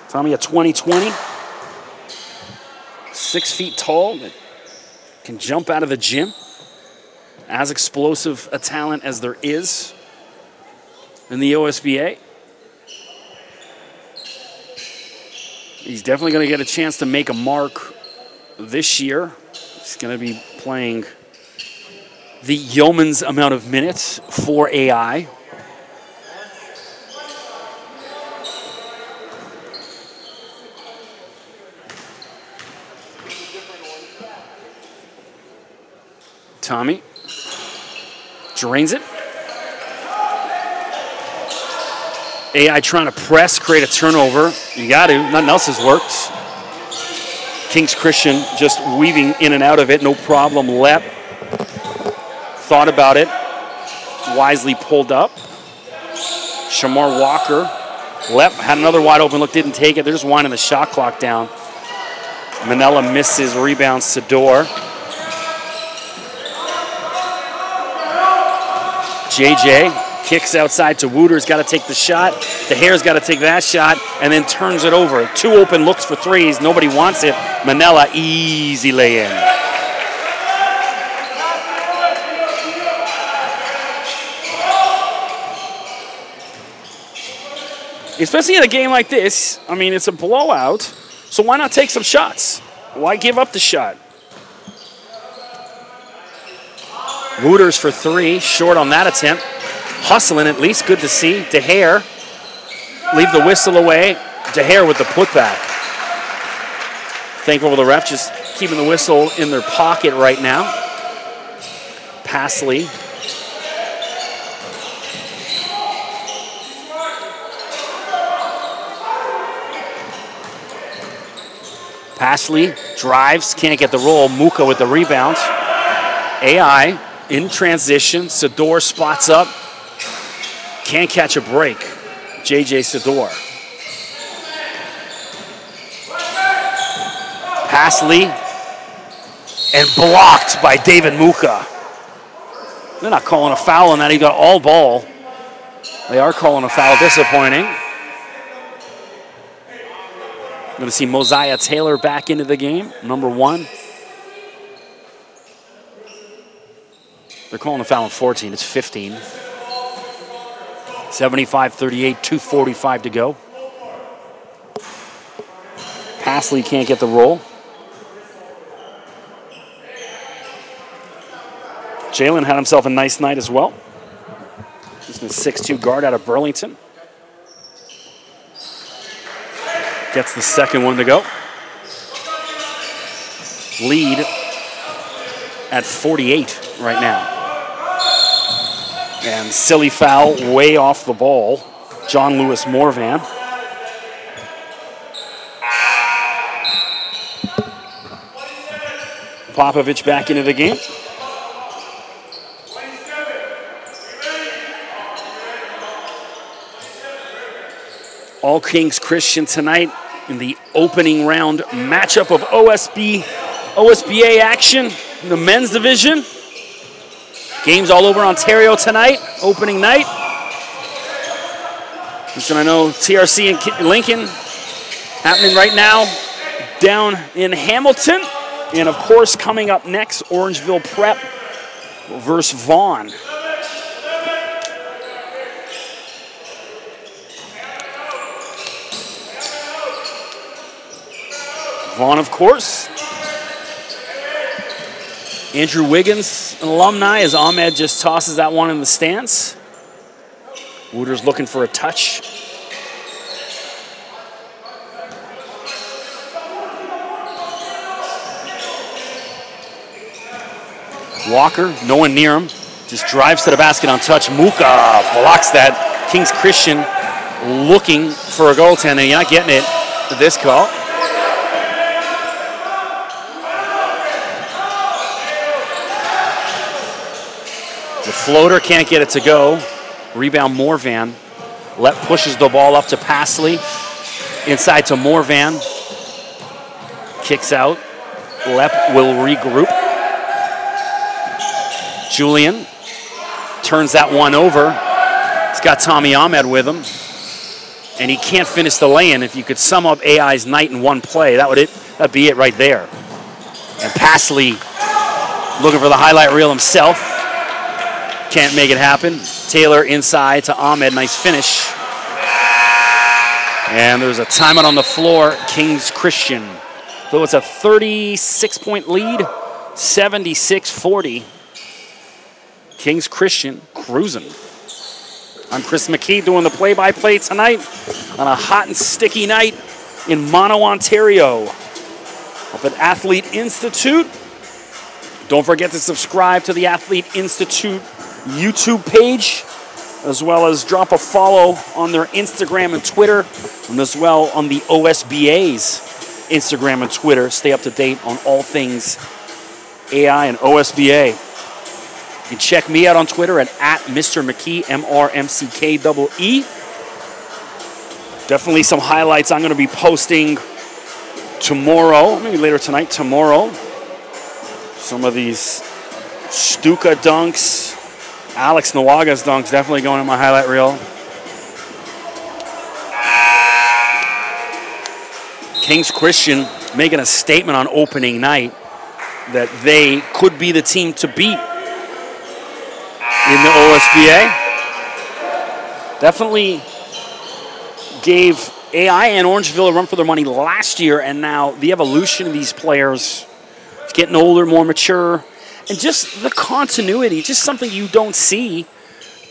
Tommy at 2020. 6 feet tall. Can jump out of the gym. As explosive a talent as there is in the OSBA. He's definitely going to get a chance to make a mark this year. He's going to be playing the yeoman's amount of minutes for AI. Tommy drains it. AI trying to press, create a turnover. You got to. Nothing else has worked. Kings Christian just weaving in and out of it. No problem. Lep thought about it. Wisely pulled up. Shamar Walker. Lep had another wide open look. Didn't take it. They're just winding the shot clock down. Manella misses. Rebound. Sador. JJ Kicks outside to Wooter's got to take the shot. DeHare's got to take that shot and then turns it over. 2 open looks for threes. Nobody wants it. Manella, easy lay-in. Especially in a game like this, I mean, it's a blowout, so why not take some shots? Why give up the shot? Wooters for 3, short on that attempt. Hustling at least, good to see. DeHare, leave the whistle away. DeHare with the putback. Thankful for the ref just keeping the whistle in their pocket right now. Passley. Passley drives, can't get the roll. Muka with the rebound. AI in transition. Sador spots up. Can't catch a break. JJ Sador. Passley and blocked by David Muka. They're not calling a foul on that. He got all ball. They are calling a foul. Disappointing. Going to see Mosiah Taylor back into the game, number 1. They're calling a foul on 14. It's 15. 75-38, 2:45 to go. Passley can't get the roll. Jalen had himself a nice night as well. He's the 6'2" guard out of Burlington. Gets the second one to go. Lead at 48 right now. And silly foul way off the ball. John Lewis Morvan. Popovich back into the game. All Kings Christian tonight in the opening round matchup of OSBA action in the men's division. Games all over Ontario tonight, opening night. Just I know TRC and Lincoln happening right now down in Hamilton. And of course, coming up next, Orangeville Prep versus Vaughan. Vaughan, of course. Andrew Wiggins, an alumni, as Ahmed just tosses that one in the stands. Wooter's looking for a touch. Walker, no one near him. Just drives to the basket untouched. Muka blocks that. Kings Christian looking for a goaltender. You're not getting it to this call. The floater can't get it to go. Rebound Morvan. Lep pushes the ball up to Passley. Inside to Morvan. Kicks out. Lep will regroup. Julian turns that one over. He's got Tommy Ahmed with him. And he can't finish the lay-in. If you could sum up AI's night in one play, that'd be it right there. And Passley looking for the highlight reel himself. Can't make it happen. Taylor inside to Ahmed. Nice finish. And there's a timeout on the floor. Kings Christian. So it's a 36-point lead. 76-40. Kings Christian cruising. I'm Chris McKee doing the play-by-play tonight on a hot and sticky night in Mono, Ontario. Up at Athlete Institute. Don't forget to subscribe to the Athlete Institute YouTube page, as well as drop a follow on their Instagram and Twitter, and as well on the OSBA's Instagram and Twitter. Stay up to date on all things AI and OSBA. You can check me out on Twitter at Mr. McKee, MRMCKEE. Definitely some highlights I'm going to be posting tomorrow, maybe later tonight, tomorrow. Some of these Stuka dunks, Alex Nawaga's dunk's definitely going in my highlight reel. Kings Christian making a statement on opening night that they could be the team to beat in the OSBA. Definitely gave AI and Orangeville a run for their money last year, and now the evolution of these players, getting older, more mature, and just the continuity, just something you don't see,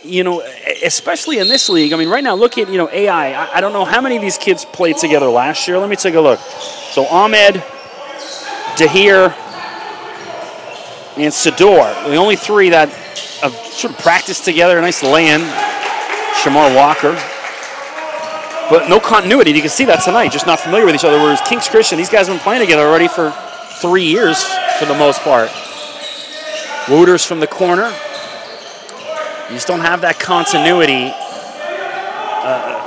you know, especially in this league. I mean, right now, look at, you know, AI. I don't know how many of these kids played together last year. Let me take a look. So Ahmed, Dahir, and Sador, the only three that have sort of practiced together. A nice lay-in. Shamar Walker. But no continuity. You can see that tonight, just not familiar with each other. Whereas Kings Christian, these guys have been playing together already for 3 years for the most part. Wooters from the corner. You just don't have that continuity,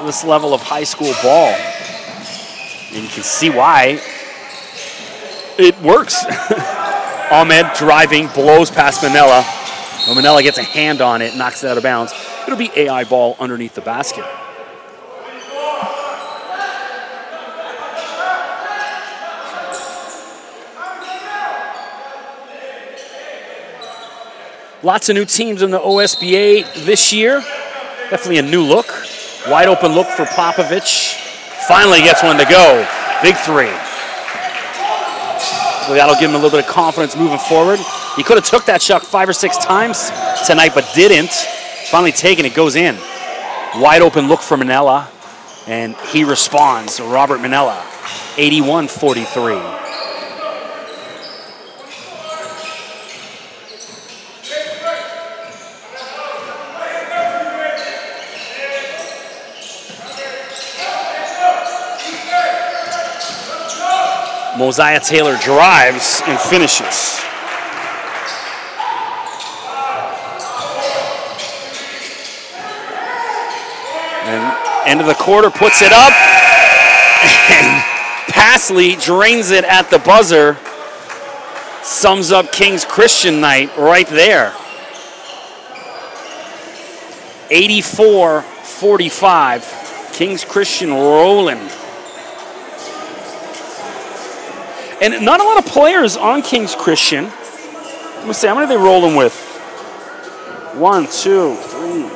this level of high school ball. And you can see why it works. Ahmed driving, blows past Manella. When Manella gets a hand on it, knocks it out of bounds. It'll be AI ball underneath the basket. Lots of new teams in the OSBA this year. Definitely a new look. Wide open look for Popovich. Finally gets one to go. Big three. So that'll give him a little bit of confidence moving forward. He could have took that shot 5 or 6 times tonight, but didn't. Finally taken, it goes in. Wide open look for Manella, and he responds. So Robert Manella, 81-43. Mosiah Taylor drives and finishes. And end of the quarter, puts it up. And Passley drains it at the buzzer. Sums up Kings Christian night right there. 84-45. Kings Christian rolling. And not a lot of players on Kings Christian. Let me see, how many are they rolling with? 1, 2, 3.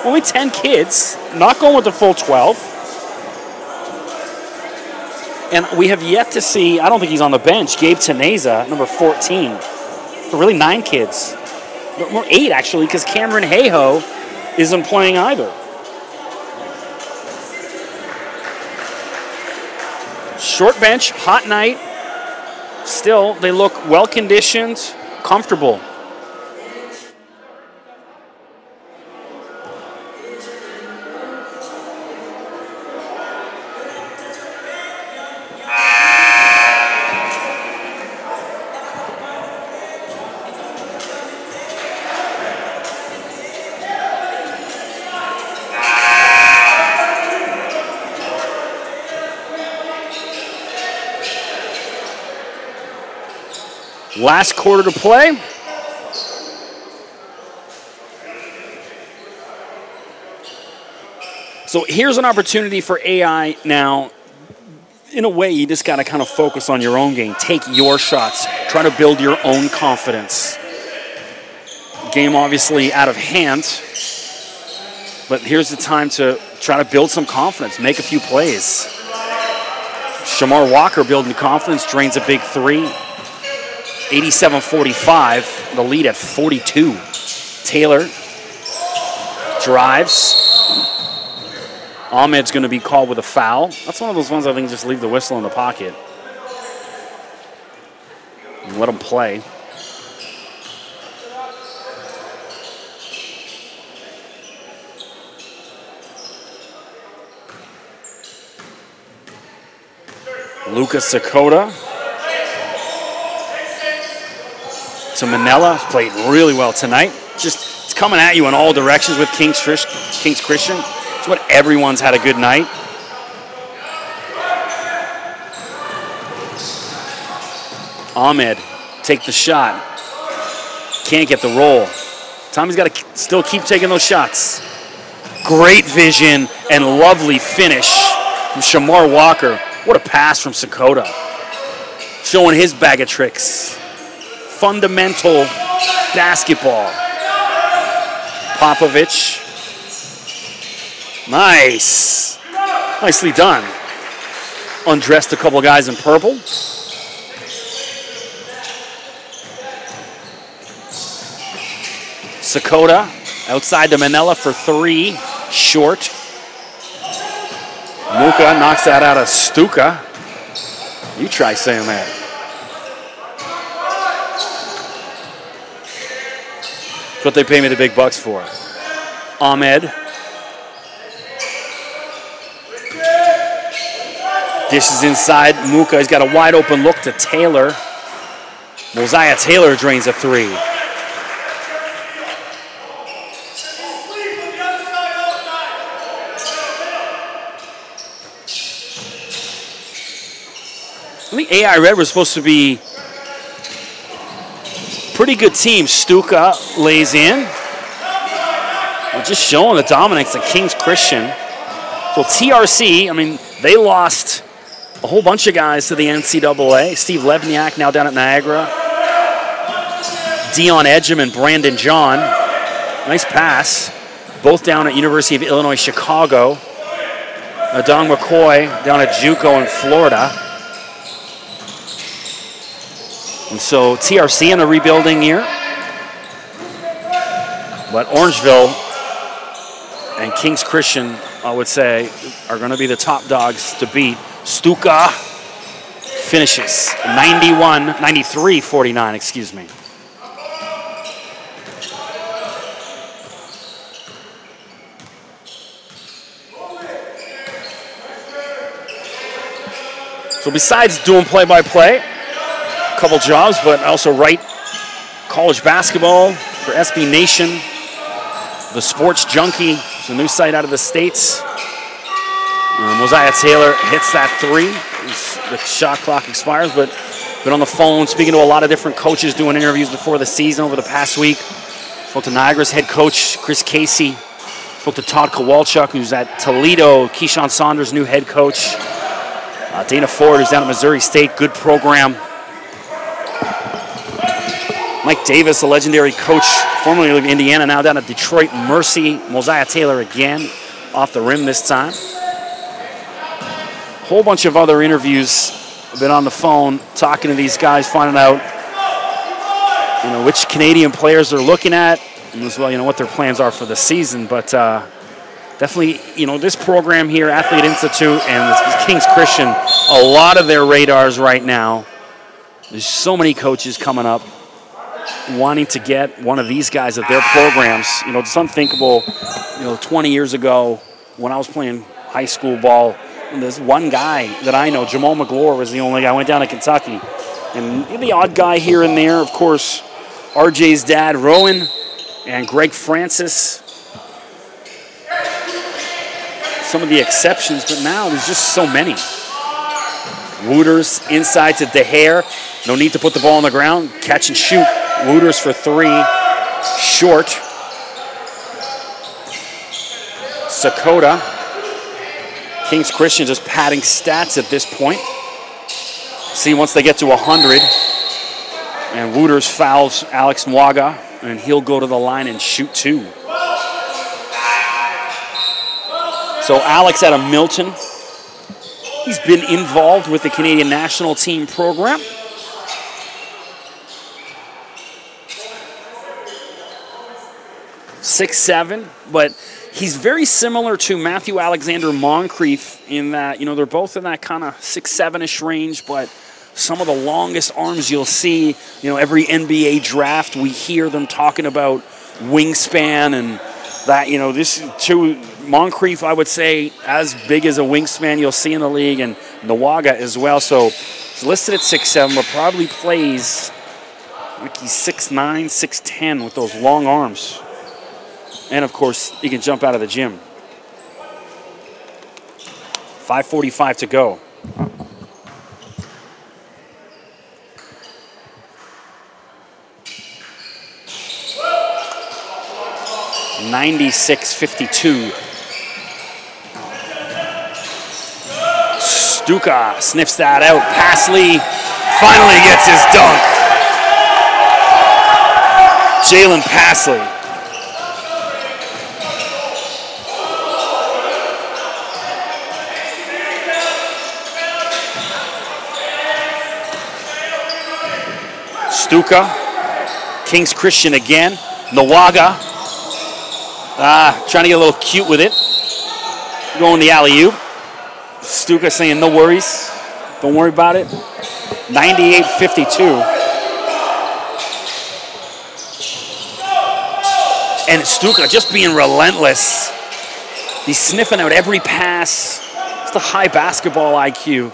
Only 10 kids, not going with the full 12. And we have yet to see, I don't think he's on the bench, Gabe Teneza, number 14. So really 9 kids. More 8, actually, because Cameron Hayho isn't playing either. Short bench, hot night. Still, they look well-conditioned, comfortable. Last quarter to play. So here's an opportunity for AI now. In a way, you just got to kind of focus on your own game. Take your shots. Try to build your own confidence. Game obviously out of hand. But here's the time to try to build some confidence. Make a few plays. Shamar Walker building confidence. Drains a big three. 87-45, the lead at 42. Taylor drives. Ahmed's going to be called with a foul. That's one of those ones I think just leave the whistle in the pocket and let him play. Lucas Sakota to Manella, played really well tonight. Just it's coming at you in all directions with Kings Christian. It's what everyone's had a good night. Ahmed, take the shot. can't get the roll. Tommy's got to still keep taking those shots. Great vision and lovely finish from Shamar Walker. What a pass from Sakota. Showing his bag of tricks. Fundamental basketball. Popovich. Nice. Nicely done. Undressed a couple guys in purple. Sakota outside to Manila for 3. Short. Muka knocks that out of Stuka. You try saying that. That's what they pay me the big bucks for. Ahmed. Dishes inside. Muka has got a wide open look to Taylor. Mosiah Taylor drains a 3. I think AI Red was supposed to be pretty good team. Stuka lays in. We're just showing the dominance of Kings Christian. So TRC, I mean, they lost a whole bunch of guys to the NCAA. Steve Levniak now down at Niagara. Dion Edgem and Brandon John. Nice pass. Both down at University of Illinois, Chicago. Adong McCoy down at JUCO in Florida. And so TRC in a rebuilding year. But Orangeville and Kings Christian, I would say, are going to be the top dogs to beat. Stuka finishes 93-49, excuse me. So besides doing play-by-play, a couple jobs, but I also write college basketball for SB Nation. The Sports Junkie, it's a new site out of the States. Mosiah Taylor hits that 3. The shot clock expires, but been on the phone speaking to a lot of different coaches, doing interviews before the season over the past week. Spoke to Niagara's head coach, Chris Casey. Spoke to Todd Kowalchuk, who's at Toledo, Keyshawn Saunders' new head coach. Dana Ford, who's down at Missouri State, good program. Mike Davis, a legendary coach, formerly of Indiana, now down at Detroit Mercy. Mosiah Taylor again, off the rim this time. Whole bunch of other interviews. I've been on the phone talking to these guys, finding out, which Canadian players they're looking at, and as well, what their plans are for the season. But definitely, this program here, Athlete Institute and Kings Christian, a lot of their radars right now. There's so many coaches coming up wanting to get one of these guys at their programs. It's unthinkable, 20 years ago when I was playing high school ball. And there's one guy that I know, Jamal McGlure, was the only guy. I went down to Kentucky. And the odd guy here and there, of course, RJ's dad, Rowan, and Greg Francis. Some of the exceptions, but now there's just so many. Wooters inside to DeHare. No need to put the ball on the ground. Catch and shoot. Wooters for 3. Short. Sakota. Kings Christian just padding stats at this point. See, once they get to 100, and Wooters fouls Alex Mwaga, and he'll go to the line and shoot 2. So Alex out of Milton. He's been involved with the Canadian national team program. .67, but he's very similar to Matthew Alexander Moncrief in that, they're both in that kind of 6'7"-ish range, but some of the longest arms you'll see, every NBA draft, we hear them talking about wingspan and that, this too, Moncrief, I would say, as big as a wingspan you'll see in the league, and Nawaga as well. So he's listed at 6'7", but probably plays like he's 6'9", 6'10" with those long arms. And, of course, he can jump out of the gym. 5:45 to go. 96-52. Stuka sniffs that out. Pasley finally gets his dunk. Jalen Pasley. Stuka, Kings Christian again. Nawaga, trying to get a little cute with it. Going the alley-oop. Stuka saying, no worries. Don't worry about it. 98-52. And Stuka just being relentless. He's sniffing out every pass. It's the high basketball IQ.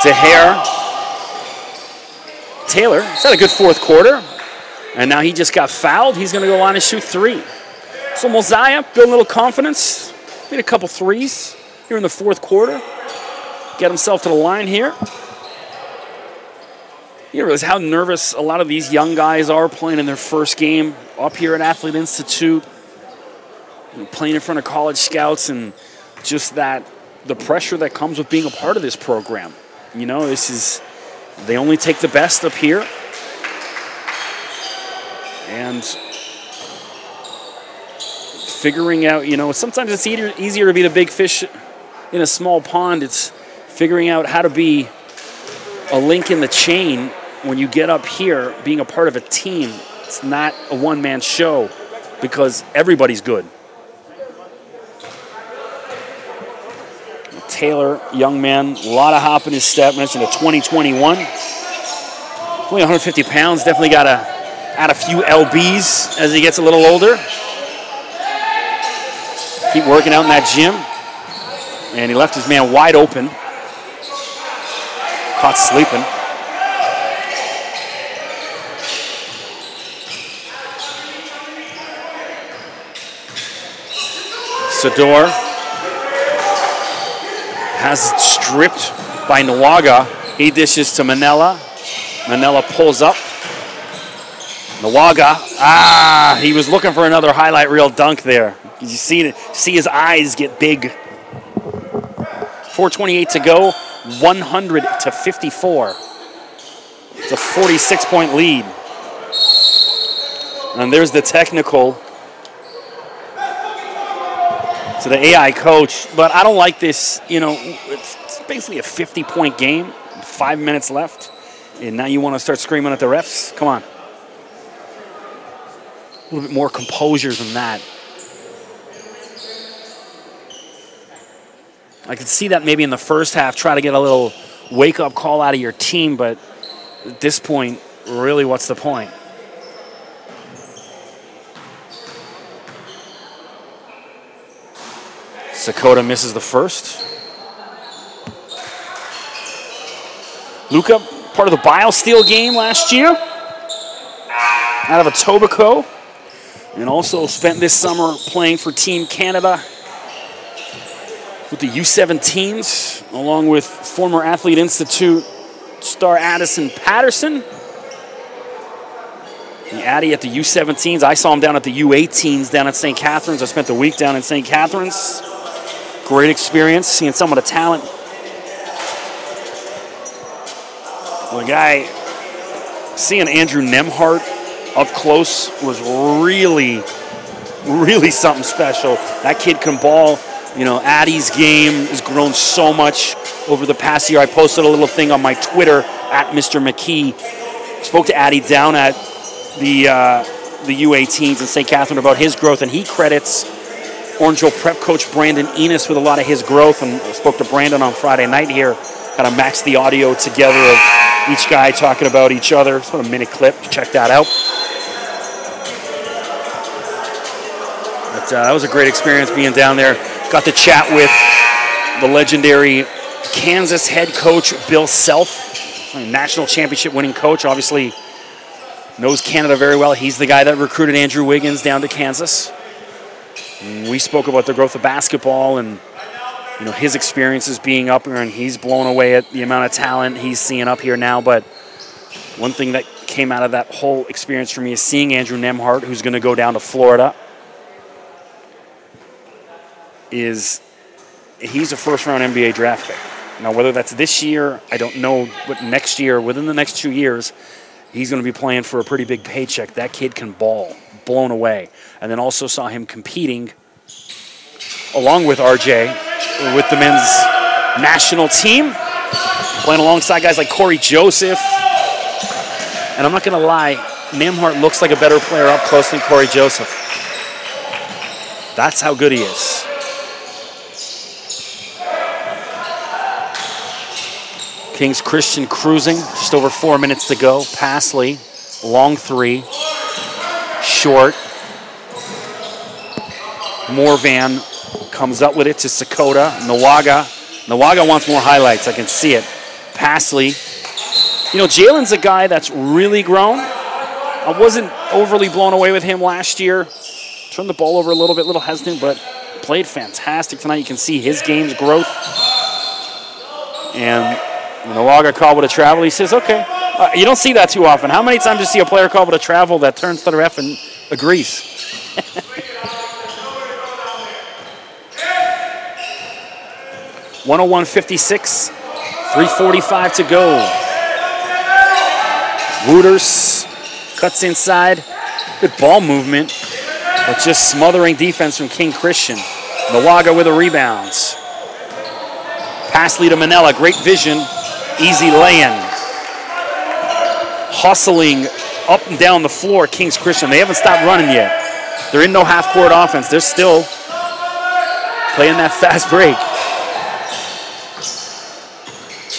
DeHare. Taylor, he's had a good fourth quarter. And now he just got fouled. He's going to go on and shoot three. So Mosiah, building a little confidence. Made a couple threes here in the fourth quarter. Get himself to the line here. You realize how nervous a lot of these young guys are playing in their first game up here at Athlete Institute. Playing in front of college scouts and just the pressure that comes with being a part of this program. You know, they only take the best up here. And figuring out, you know, sometimes it's easier to be the big fish in a small pond. It's figuring out how to be a link in the chain when you get up here, being a part of a team. It's not a one-man show because everybody's good. Taylor, young man, a lot of hop in his step. Mentioned a 2021. Only 150 pounds. Definitely got to add a few lbs as he gets a little older. Keep working out in that gym. And he left his man wide open. Caught sleeping. Sador has it stripped by Nawaga. He dishes to Manella. Manella pulls up. Nawaga, he was looking for another highlight reel dunk there. You see his eyes get big. 4:28 to go, 100-54. It's a 46-point lead. And there's the technical to the AI coach, but I don't like this. You know, it's basically a 50-point game, 5 minutes left, and now you want to start screaming at the refs? Come on. A little bit more composure than that. I could see that maybe in the first half, try to get a little wake-up call out of your team, but at this point, really, what's the point? Sakota misses the first. Luca, part of the BioSteel game last year, out of Etobicoke, and also spent this summer playing for Team Canada with the U17s, along with former Athlete Institute star Addison Patterson. The Addy at the U17s. I saw him down at the U18s down at St. Catharines. I spent the week down in St. Catharines. Great experience, seeing some of the talent. The guy, seeing Andrew Nemhart up close was really, really something special. That kid can ball. You know, Addy's game has grown so much over the past year. I posted a little thing on my Twitter, at Mr. McKee. Spoke to Addy down at the U18s in St. Catharines about his growth, and he credits Orangeville prep coach Brandon Enos with a lot of his growth. And I spoke to Brandon on Friday night here, kind of maxed the audio together of each guy talking about each other. It's about a minute clip. Check that out. But that was a great experience being down there. Got to chat with the legendary Kansas head coach Bill Self, national championship winning coach. Obviously knows Canada very well. He's the guy that recruited Andrew Wiggins down to Kansas. We spoke about the growth of basketball and, you know, his experiences being up here, and he's blown away at the amount of talent he's seeing up here now. But one thing that came out of that whole experience for me is seeing Andrew Nembhard, who's going to go down to Florida, he's a first-round NBA draft pick. Now, whether that's this year, I don't know, but next year, within the next 2 years, he's going to be playing for a pretty big paycheck. That kid can ball. Blown away. And then also saw him competing along with RJ with the men's national team, playing alongside guys like Corey Joseph. And I'm not going to lie, Nembhard looks like a better player up close than Corey Joseph. That's how good he is. Kings Christian cruising, just over 4 minutes to go. Passley, long three, short. Morvan comes up with it to Sakota. Nawaga wants more highlights, I can see it. Passley. You know, Jalen's a guy that's really grown. I wasn't overly blown away with him last year. Turned the ball over a little bit, a little hesitant, but played fantastic tonight. You can see his game's growth. And Nawaga called with a travel. He says, okay. You don't see that too often. How many times do you see a player called with a travel that turns to the ref and agrees? 101-56, 3:45 to go. Wooters cuts inside. Good ball movement, but just smothering defense from King Christian. Nawaga with a rebound. Passley to Manella, great vision. Easy lay-in. Hustling up and down the floor, Kings Christian. They haven't stopped running yet. They're in no half-court offense. They're still playing that fast break.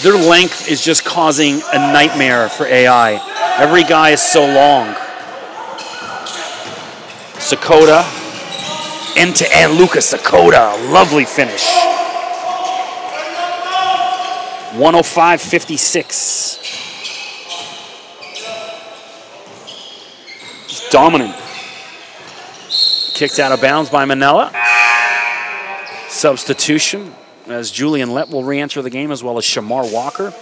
Their length is just causing a nightmare for AI. Every guy is so long. Sakota, end-to-end Lucas Sakota. Lovely finish. 105-56. Just dominant. Kicked out of bounds by Manella. Substitution as Julian Lett will re-enter the game, as well as Shamar Walker.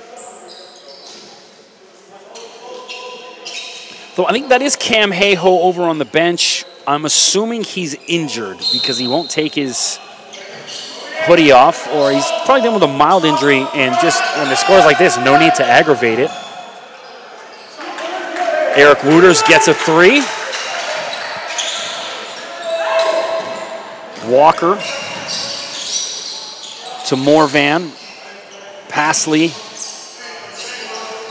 So I think that is Cam Hayho over on the bench. I'm assuming he's injured because he won't take his hoodie off, or he's probably dealing with a mild injury, and just when the score's like this, no need to aggravate it. Eric Wooters gets a three. Walker to Morvan. Passley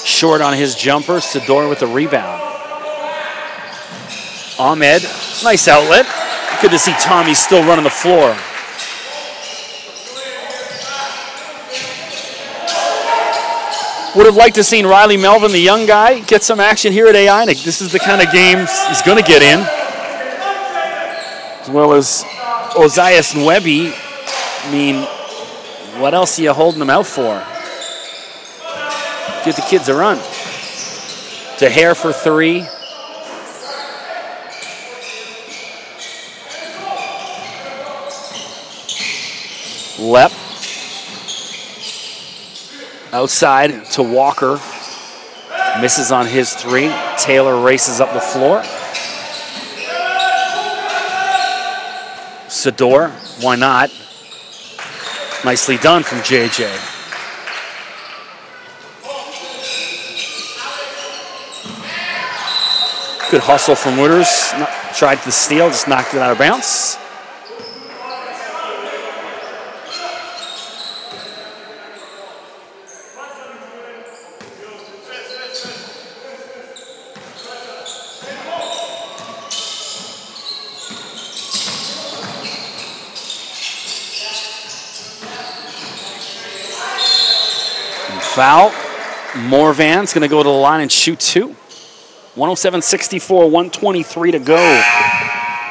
short on his jumper. Sador with the rebound. Ahmed, nice outlet. Good to see Tommy still running the floor. Would have liked to have seen Riley Melvin, the young guy, get some action here at AI. This is the kind of games he's going to get in. As well as Ozias Nwebi. I mean, what else are you holding them out for? Give the kids a run. To Hare for three. Lepp. Outside to Walker. Misses on his three. Taylor races up the floor. Sador, why not? Nicely done from JJ. Good hustle from Wooters. Tried to steal, just knocked it out of bounds. Foul. Morvan's going to go to the line and shoot two. 107-64, 123 to go.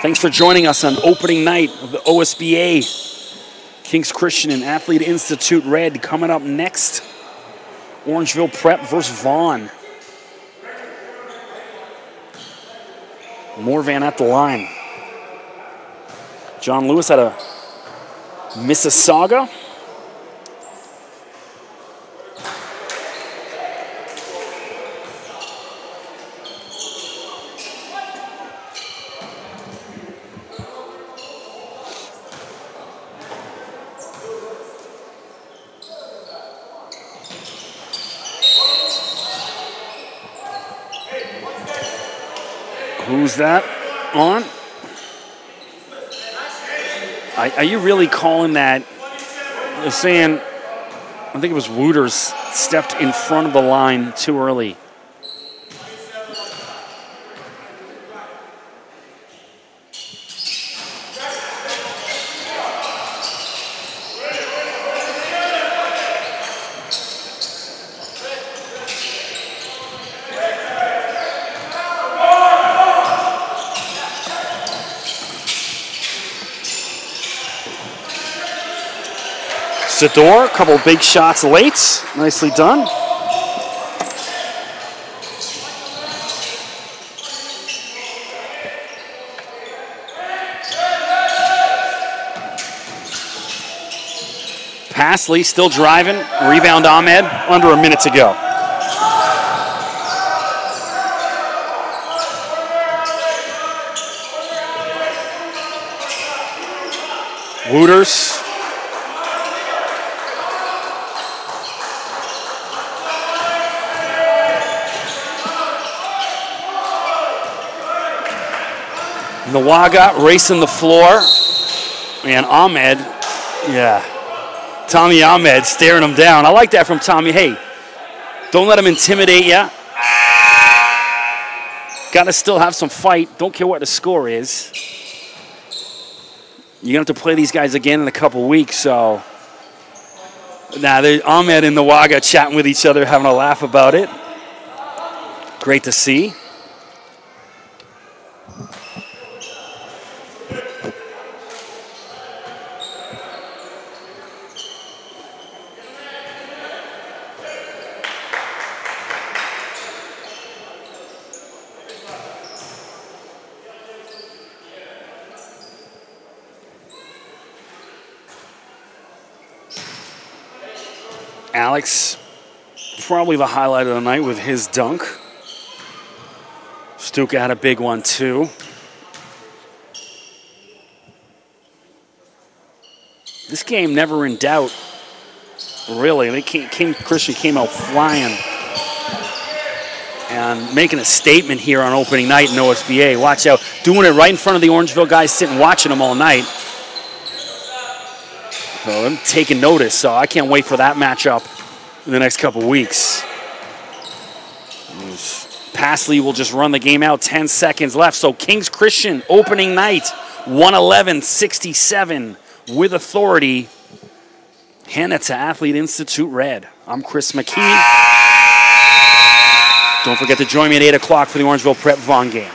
Thanks for joining us on opening night of the OSBA. Kings Christian and Athlete Institute Red coming up next. Orangeville Prep versus Vaughn. Morvan at the line. John Lewis out of Mississauga. Who's that on? Are you really calling that? They're saying, I think it was Wooters stepped in front of the line too early. Sador, a couple big shots late. Nicely done. Passley still driving. Rebound Ahmed. Under a minute to go. Wooters. Nawaga racing the floor, and Ahmed, yeah, Tommy Ahmed staring him down. I like that from Tommy. Hey, don't let him intimidate you. Got to still have some fight. Don't care what the score is. You're going to have to play these guys again in a couple weeks, so. Nah, Ahmed and Nawaga chatting with each other, having a laugh about it. Great to see. Alex, probably the highlight of the night with his dunk. Stuka had a big one too. This game never in doubt, really. Christian came out flying and making a statement here on opening night in OSBA. Watch out, doing it right in front of the Orangeville guys sitting watching them all night. So I'm taking notice, so I can't wait for that matchup in the next couple weeks. Passley will just run the game out, 10 seconds left. So Kings Christian, opening night, 111-67 with authority. Hand it to Athlete Institute Red. I'm Chris McKee. Don't forget to join me at 8 o'clock for the Orangeville Prep Vaughn game.